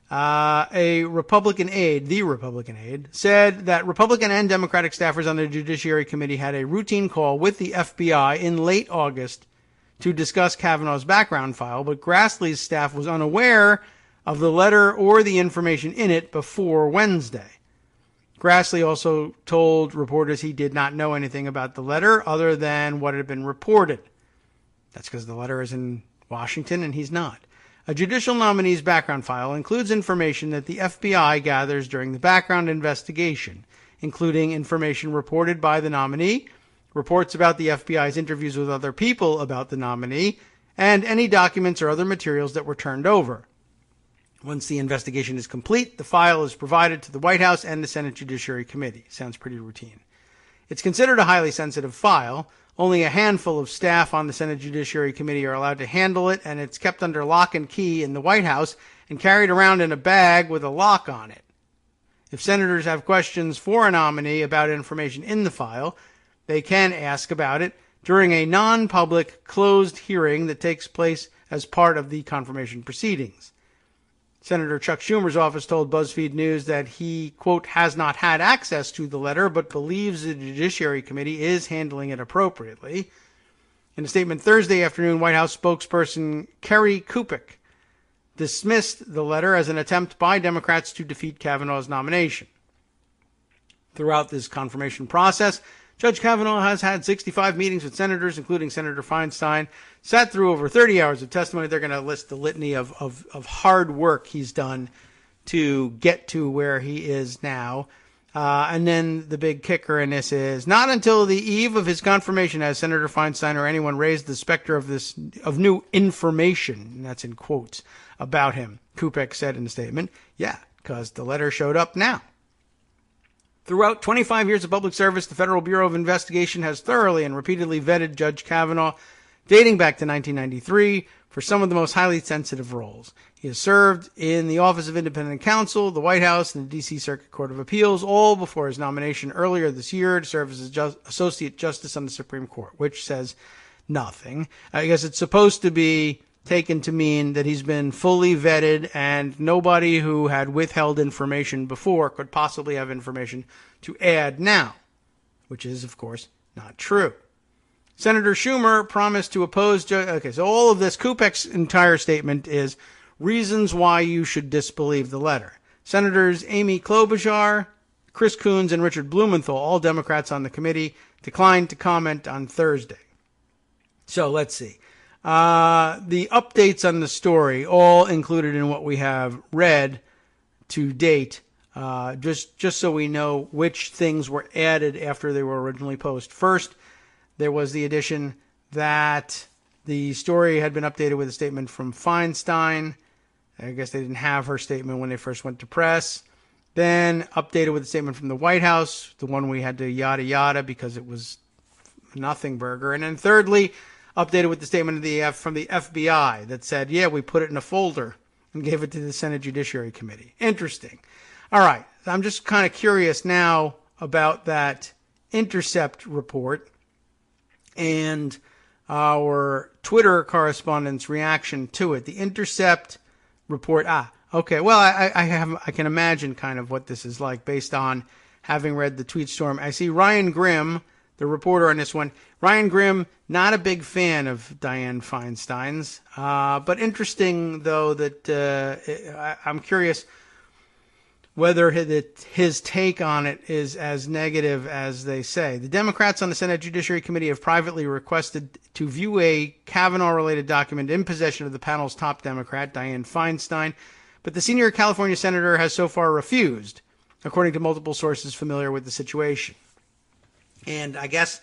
The Republican aide, said that Republican and Democratic staffers on the Judiciary Committee had a routine call with the FBI in late August to discuss Kavanaugh's background file, but Grassley's staff was unaware of the letter or the information in it before Wednesday. Grassley also told reporters he did not know anything about the letter other than what had been reported. That's because the letter is in Washington and he's not. A judicial nominee's background file includes information that the FBI gathers during the background investigation, including information reported by the nominee, reports about the FBI's interviews with other people about the nominee, and any documents or other materials that were turned over. Once the investigation is complete, the file is provided to the White House and the Senate Judiciary Committee. Sounds pretty routine. It's considered a highly sensitive file. Only a handful of staff on the Senate Judiciary Committee are allowed to handle it, and it's kept under lock and key in the White House and carried around in a bag with a lock on it. If senators have questions for a nominee about information in the file, they can ask about it during a non-public closed hearing that takes place as part of the confirmation proceedings. Senator Chuck Schumer's office told BuzzFeed News that he, quote, has not had access to the letter, but believes the Judiciary Committee is handling it appropriately. In a statement Thursday afternoon, White House spokesperson Kerry Kupik dismissed the letter as an attempt by Democrats to defeat Kavanaugh's nomination. Throughout this confirmation process, Judge Kavanaugh has had 65 meetings with senators, including Senator Feinstein, sat through over 30 hours of testimony. They're going to list the litany of hard work he's done to get to where he is now. And then the big kicker in this is not until the eve of his confirmation has Senator Feinstein or anyone raised the specter of new information, and that's in quotes, about him, Kupek said in a statement. Yeah, because the letter showed up now. Throughout 25 years of public service, the Federal Bureau of Investigation has thoroughly and repeatedly vetted Judge Kavanaugh, dating back to 1993, for some of the most highly sensitive roles. He has served in the Office of Independent Counsel, the White House, and the D.C. Circuit Court of Appeals, all before his nomination earlier this year to serve as Associate Justice on the Supreme Court, which says nothing. I guess it's supposed to be taken to mean that he's been fully vetted and nobody who had withheld information before could possibly have information to add now, which is, of course, not true. Senator Schumer promised to oppose... Okay, so all of this, Kupek's entire statement is reasons why you should disbelieve the letter. Senators Amy Klobuchar, Chris Coons, and Richard Blumenthal, all Democrats on the committee, declined to comment on Thursday. So let's see. The updates on the story, all included in what we have read to date, just so we know which things were added after they were originally posted. First, there was the addition that the story had been updated with a statement from Feinstein. I guess they didn't have her statement when they first went to press. Then updated with a statement from the White House, the one we had to yada yada because it was a nothing burger. And then thirdly, updated with the statement from the FBI that said, yeah, we put it in a folder and gave it to the Senate Judiciary Committee. Interesting. All right. I'm just kind of curious now about that Intercept report and our Twitter correspondent's reaction to it. The Intercept report. Okay. Well, I can imagine kind of what this is like based on having read the tweet storm. I see Ryan Grimm, the reporter on this one. Ryan Grimm, not a big fan of Dianne Feinstein's, but interesting, though, that I'm curious whether his take on it is as negative as they say. The Democrats on the Senate Judiciary Committee have privately requested to view a Kavanaugh-related document in possession of the panel's top Democrat, Dianne Feinstein, but the senior California senator has so far refused, according to multiple sources familiar with the situation. And I guess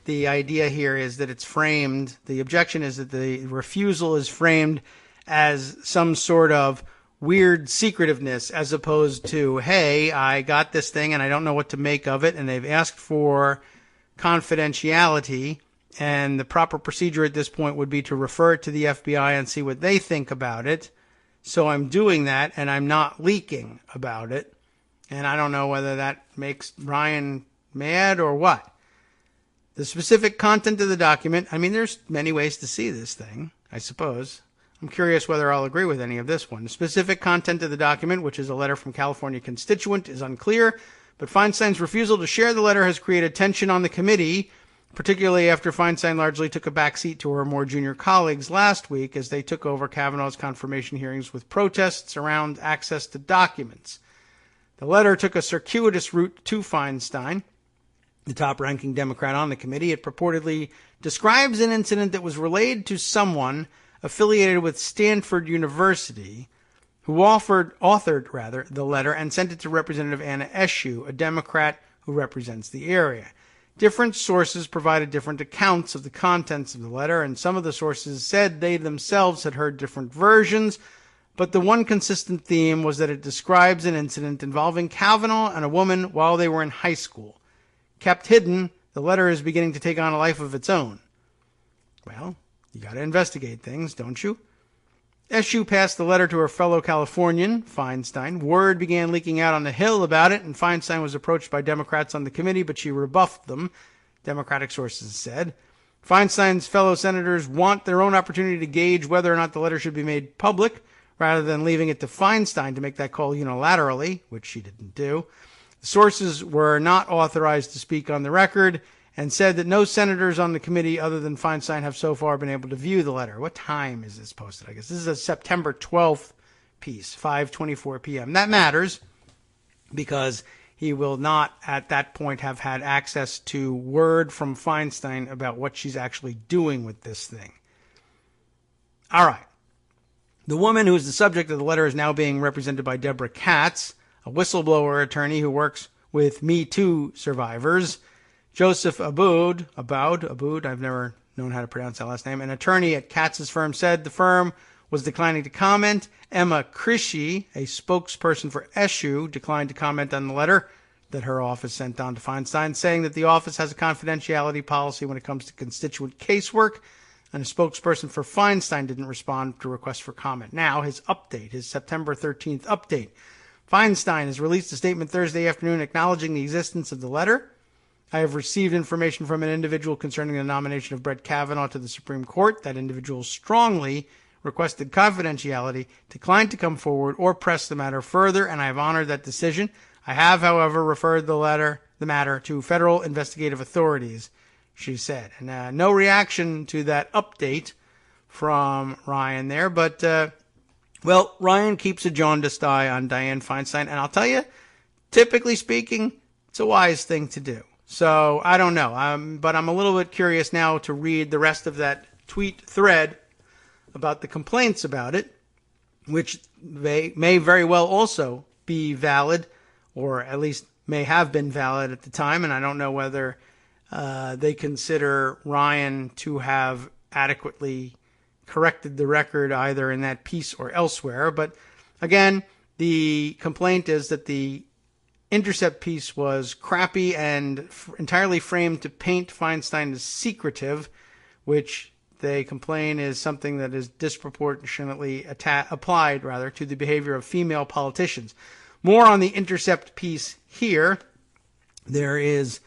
the idea here is that it's framed, the objection is that the refusal is framed as some sort of weird secretiveness as opposed to, hey, I got this thing and I don't know what to make of it, and they've asked for confidentiality, and the proper procedure at this point would be to refer it to the FBI and see what they think about it. So I'm doing that, and I'm not leaking about it. And I don't know whether that makes Ryan mad or what. The specific content of the document, I mean, there's many ways to see this thing, I suppose. I'm curious whether I'll agree with any of this one. The specific content of the document, which is a letter from California constituent, is unclear, but Feinstein's refusal to share the letter has created tension on the committee, particularly after Feinstein largely took a backseat to her more junior colleagues last week as they took over Kavanaugh's confirmation hearings with protests around access to documents. The letter took a circuitous route to Feinstein, the top-ranking Democrat on the committee. It purportedly describes an incident that was relayed to someone affiliated with Stanford University, who authored the letter and sent it to Representative Anna Eshoo, a Democrat who represents the area. Different sources provided different accounts of the contents of the letter, and some of the sources said they themselves had heard different versions, but the one consistent theme was that it describes an incident involving Kavanaugh and a woman while they were in high school. Kept hidden, the letter is beginning to take on a life of its own. Well, you got to investigate things, don't you? Eshoo passed the letter to her fellow Californian, Feinstein. Word began leaking out on the Hill about it, and Feinstein was approached by Democrats on the committee, but she rebuffed them, Democratic sources said. Feinstein's fellow senators want their own opportunity to gauge whether or not the letter should be made public, rather than leaving it to Feinstein to make that call unilaterally, which she didn't do. The sources were not authorized to speak on the record, and said that no senators on the committee other than Feinstein have so far been able to view the letter. What time is this posted? I guess this is a September 12th piece, 5:24 p.m. That matters because he will not at that point have had access to word from Feinstein about what she's actually doing with this thing. All right. The woman who is the subject of the letter is now being represented by Deborah Katz, a whistleblower attorney who works with Me Too survivors. Joseph Aboud, I've never known how to pronounce that last name, an attorney at Katz's firm, said the firm was declining to comment. Emma Krishy, a spokesperson for Eshoo, declined to comment on the letter that her office sent on to Feinstein, saying that the office has a confidentiality policy when it comes to constituent casework, and a spokesperson for Feinstein didn't respond to requests for comment. Now, his September 13th update. Feinstein has released a statement Thursday afternoon acknowledging the existence of the letter. I have received information from an individual concerning the nomination of Brett Kavanaugh to the Supreme Court. That individual strongly requested confidentiality, declined to come forward or press the matter further, and I have honored that decision. I have, however, referred the matter to federal investigative authorities, she said. And no reaction to that update from Ryan there, but, Ryan keeps a jaundiced eye on Dianne Feinstein, and I'll tell you, typically speaking, it's a wise thing to do. So, I don't know, but I'm a little bit curious now to read the rest of that tweet thread about the complaints about it, which may very well also be valid, or at least may have been valid at the time, and I don't know whether they consider Ryan to have adequately corrected the record either in that piece or elsewhere. But again, the complaint is that the Intercept piece was crappy and entirely framed to paint Feinstein as secretive, which they complain is something that is disproportionately applied to the behavior of female politicians. More on the Intercept piece here. There is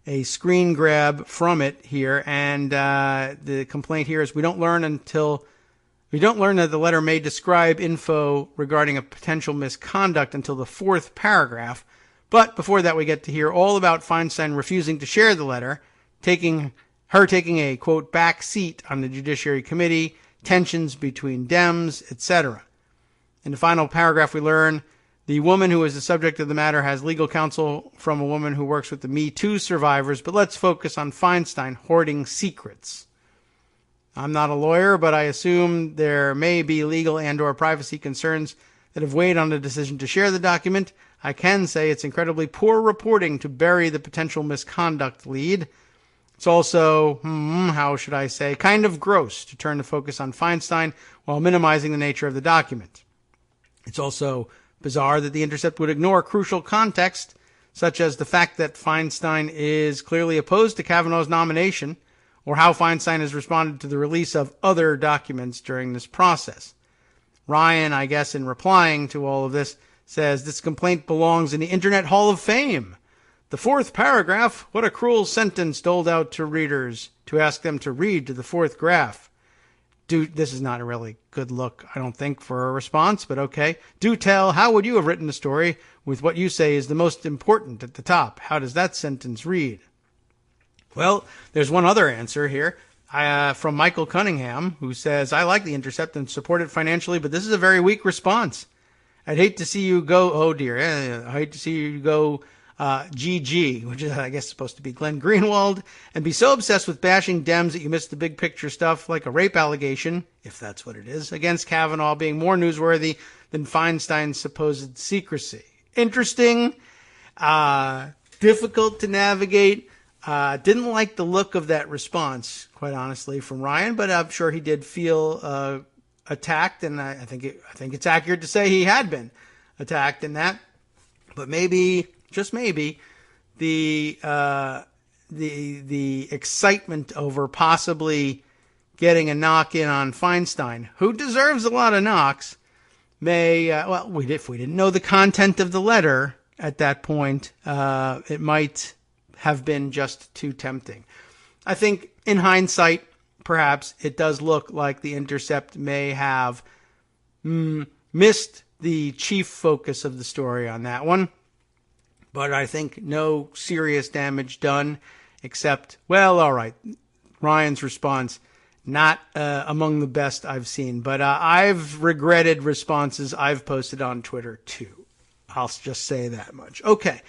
a screen grab from it here, and the complaint here is we don't learn that the letter may describe info regarding a potential misconduct until the fourth paragraph. But before that, we get to hear all about Feinstein refusing to share the letter, taking a, quote, back seat on the Judiciary Committee, tensions between Dems, etc. In the final paragraph, we learn the woman who is the subject of the matter has legal counsel from a woman who works with the Me Too survivors, but let's focus on Feinstein hoarding secrets. I'm not a lawyer, but I assume there may be legal and or privacy concerns that have weighed on the decision to share the document. I can say it's incredibly poor reporting to bury the potential misconduct lead. It's also, how should I say, kind of gross to turn the focus on Feinstein while minimizing the nature of the document. It's also bizarre that The Intercept would ignore crucial context, such as the fact that Feinstein is clearly opposed to Kavanaugh's nomination, or how Feinstein has responded to the release of other documents during this process. Ryan, I guess, in replying to all of this, says this complaint belongs in the Internet Hall of Fame. The fourth paragraph, what a cruel sentence doled out to readers to ask them to read to the fourth graph. This is not a really good look, I don't think, for a response, but okay. Do tell, how would you have written the story with what you say is the most important at the top? How does that sentence read? Well, there's one other answer here from Michael Cunningham, who says, I like The Intercept and support it financially, but this is a very weak response. I'd hate to see you go, oh dear, I hate to see you go GG, which is, I guess, supposed to be Glenn Greenwald, and be so obsessed with bashing Dems that you miss the big picture stuff like a rape allegation, if that's what it is, against Kavanaugh being more newsworthy than Feinstein's supposed secrecy. Interesting, difficult to navigate. Didn't like the look of that response, quite honestly, from Ryan, but I'm sure he did feel attacked, and I think it's accurate to say he had been attacked in that. But maybe, just maybe, the excitement over possibly getting a knock in on Feinstein, who deserves a lot of knocks, may if we didn't know the content of the letter at that point, it might have been just too tempting. I think in hindsight, perhaps it does look like The Intercept may have missed the chief focus of the story on that one. But I think no serious damage done, except, well, all right, Ryan's response, not among the best I've seen. But I've regretted responses I've posted on Twitter, too. I'll just say that much. Okay,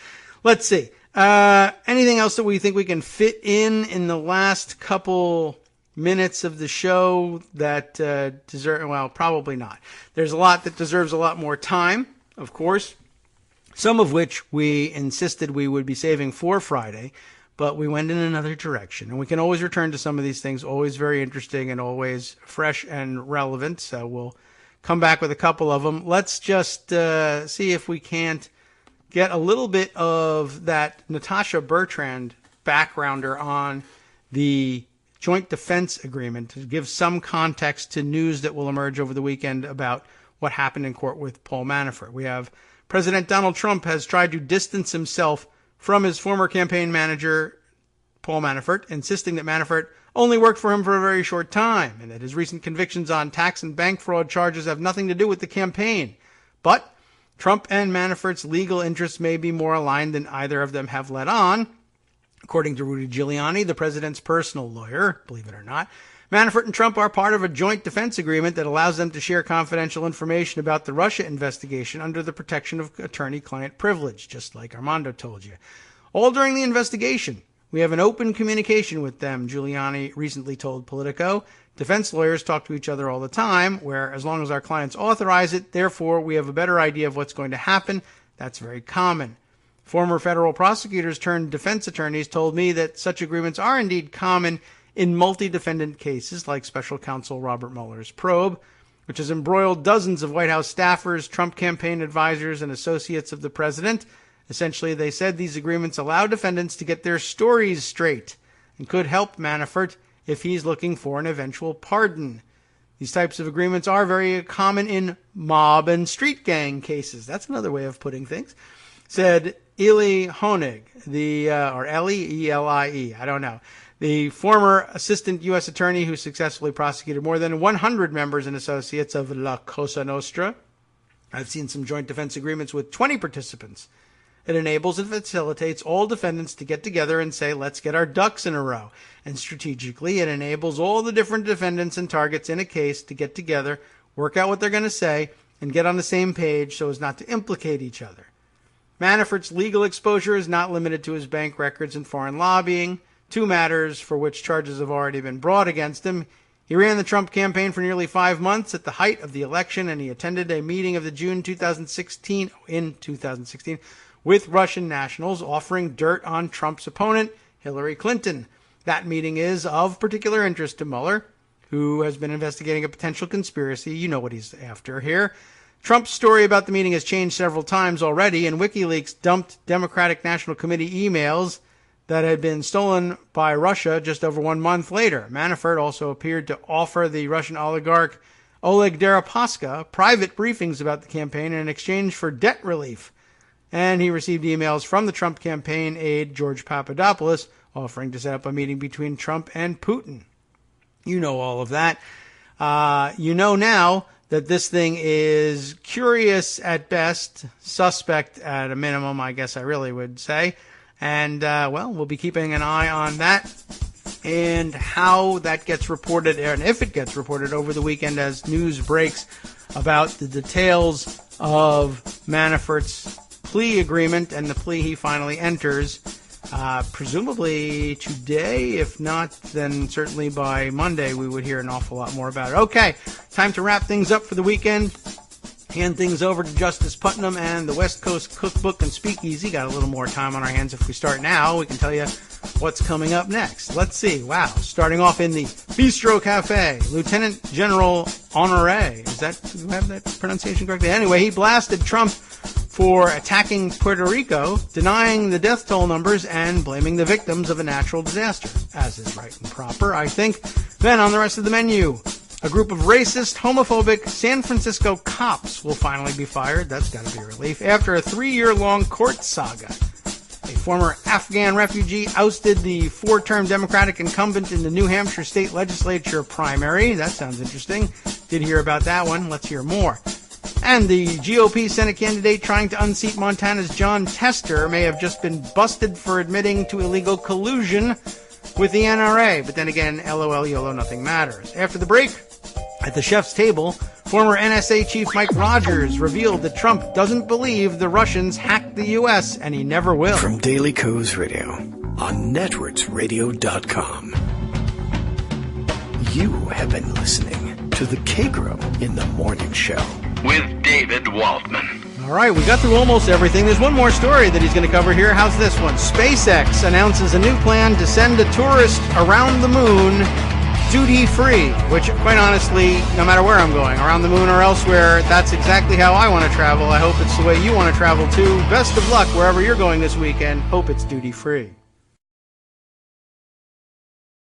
let's see. Anything else that we think we can fit in the last couple minutes of the show that deserve? Well, probably not. There's a lot that deserves a lot more time, of course, some of which we insisted we would be saving for Friday, but we went in another direction. And we can always return to some of these things, always very interesting and always fresh and relevant. So we'll come back with a couple of them. Let's just see if we can't get a little bit of that Natasha Bertrand backgrounder on the Joint Defense Agreement to give some context to news that will emerge over the weekend about what happened in court with Paul Manafort. We have President Donald Trump has tried to distance himself from his former campaign manager, Paul Manafort, insisting that Manafort only worked for him for a very short time and that his recent convictions on tax and bank fraud charges have nothing to do with the campaign. But Trump and Manafort's legal interests may be more aligned than either of them have let on. According to Rudy Giuliani, the president's personal lawyer, believe it or not, Manafort and Trump are part of a joint defense agreement that allows them to share confidential information about the Russia investigation under the protection of attorney-client privilege, just like Armando told you. All during the investigation, we have an open communication with them, Giuliani recently told Politico. Defense lawyers talk to each other all the time, where as long as our clients authorize it, therefore we have a better idea of what's going to happen. That's very common. Former federal prosecutors turned defense attorneys told me that such agreements are indeed common in multi-defendant cases like special counsel Robert Mueller's probe, which has embroiled dozens of White House staffers, Trump campaign advisors, and associates of the president. Essentially, they said these agreements allow defendants to get their stories straight and could help Manafort if he's looking for an eventual pardon. These types of agreements are very common in mob and street gang cases. That's another way of putting things. Said Eli Honig, or Eli, E-L-I-E, I don't know, the former assistant U.S. attorney who successfully prosecuted more than 100 members and associates of La Cosa Nostra. I've seen some joint defense agreements with 20 participants. It enables and facilitates all defendants to get together and say, let's get our ducks in a row. And strategically, it enables all the different defendants and targets in a case to get together, work out what they're going to say, and get on the same page so as not to implicate each other. Manafort's legal exposure is not limited to his bank records and foreign lobbying, two matters for which charges have already been brought against him. He ran the Trump campaign for nearly 5 months at the height of the election, and he attended a meeting of the June 2016 with Russian nationals offering dirt on Trump's opponent, Hillary Clinton. That meeting is of particular interest to Mueller, who has been investigating a potential conspiracy. You know what he's after here. Trump's story about the meeting has changed several times already, and WikiLeaks dumped Democratic National Committee emails that had been stolen by Russia just over 1 month later. Manafort also appeared to offer the Russian oligarch Oleg Deripaska private briefings about the campaign in exchange for debt relief. And he received emails from the Trump campaign aide George Papadopoulos offering to set up a meeting between Trump and Putin. You know all of that. You know now that this thing is curious at best, suspect at a minimum, I guess I really would say. And, we'll be keeping an eye on that and how that gets reported, and if it gets reported over the weekend as news breaks about the details of Manafort's plea agreement and the plea he finally enters, presumably today. If not, then certainly by Monday we would hear an awful lot more about it. Okay, time to wrap things up for the weekend. Hand things over to Justice Putnam and the West Coast Cookbook and Speakeasy. Got a little more time on our hands. If we start now, we can tell you what's coming up next. Let's see. Wow. Starting off in the Bistro Cafe, Lieutenant General Honoré. Do you have that pronunciation correctly? Anyway, he blasted Trump for attacking Puerto Rico, denying the death toll numbers, and blaming the victims of a natural disaster, as is right and proper, I think. Then on the rest of the menu, a group of racist, homophobic San Francisco cops will finally be fired. That's got to be a relief. After a 3-year-long court saga. A former Afghan refugee ousted the 4-term Democratic incumbent in the New Hampshire state legislature primary. That sounds interesting. Did hear about that one. Let's hear more. And the GOP Senate candidate trying to unseat Montana's John Tester may have just been busted for admitting to illegal collusion with the NRA. But then again, LOL, YOLO, nothing matters. After the break, at the chef's table, former NSA chief Mike Rogers revealed that Trump doesn't believe the Russians hacked the U.S., and he never will. From Daily Kos Radio on networksradio.com. You have been listening to the Kagro in the Morning Show with David Waldman. All right, we got through almost everything. There's one more story that he's going to cover here. How's this one? SpaceX announces a new plan to send a tourist around the moon duty-free, which, quite honestly, no matter where I'm going, around the moon or elsewhere, that's exactly how I want to travel. I hope it's the way you want to travel, too. Best of luck wherever you're going this weekend. Hope it's duty-free.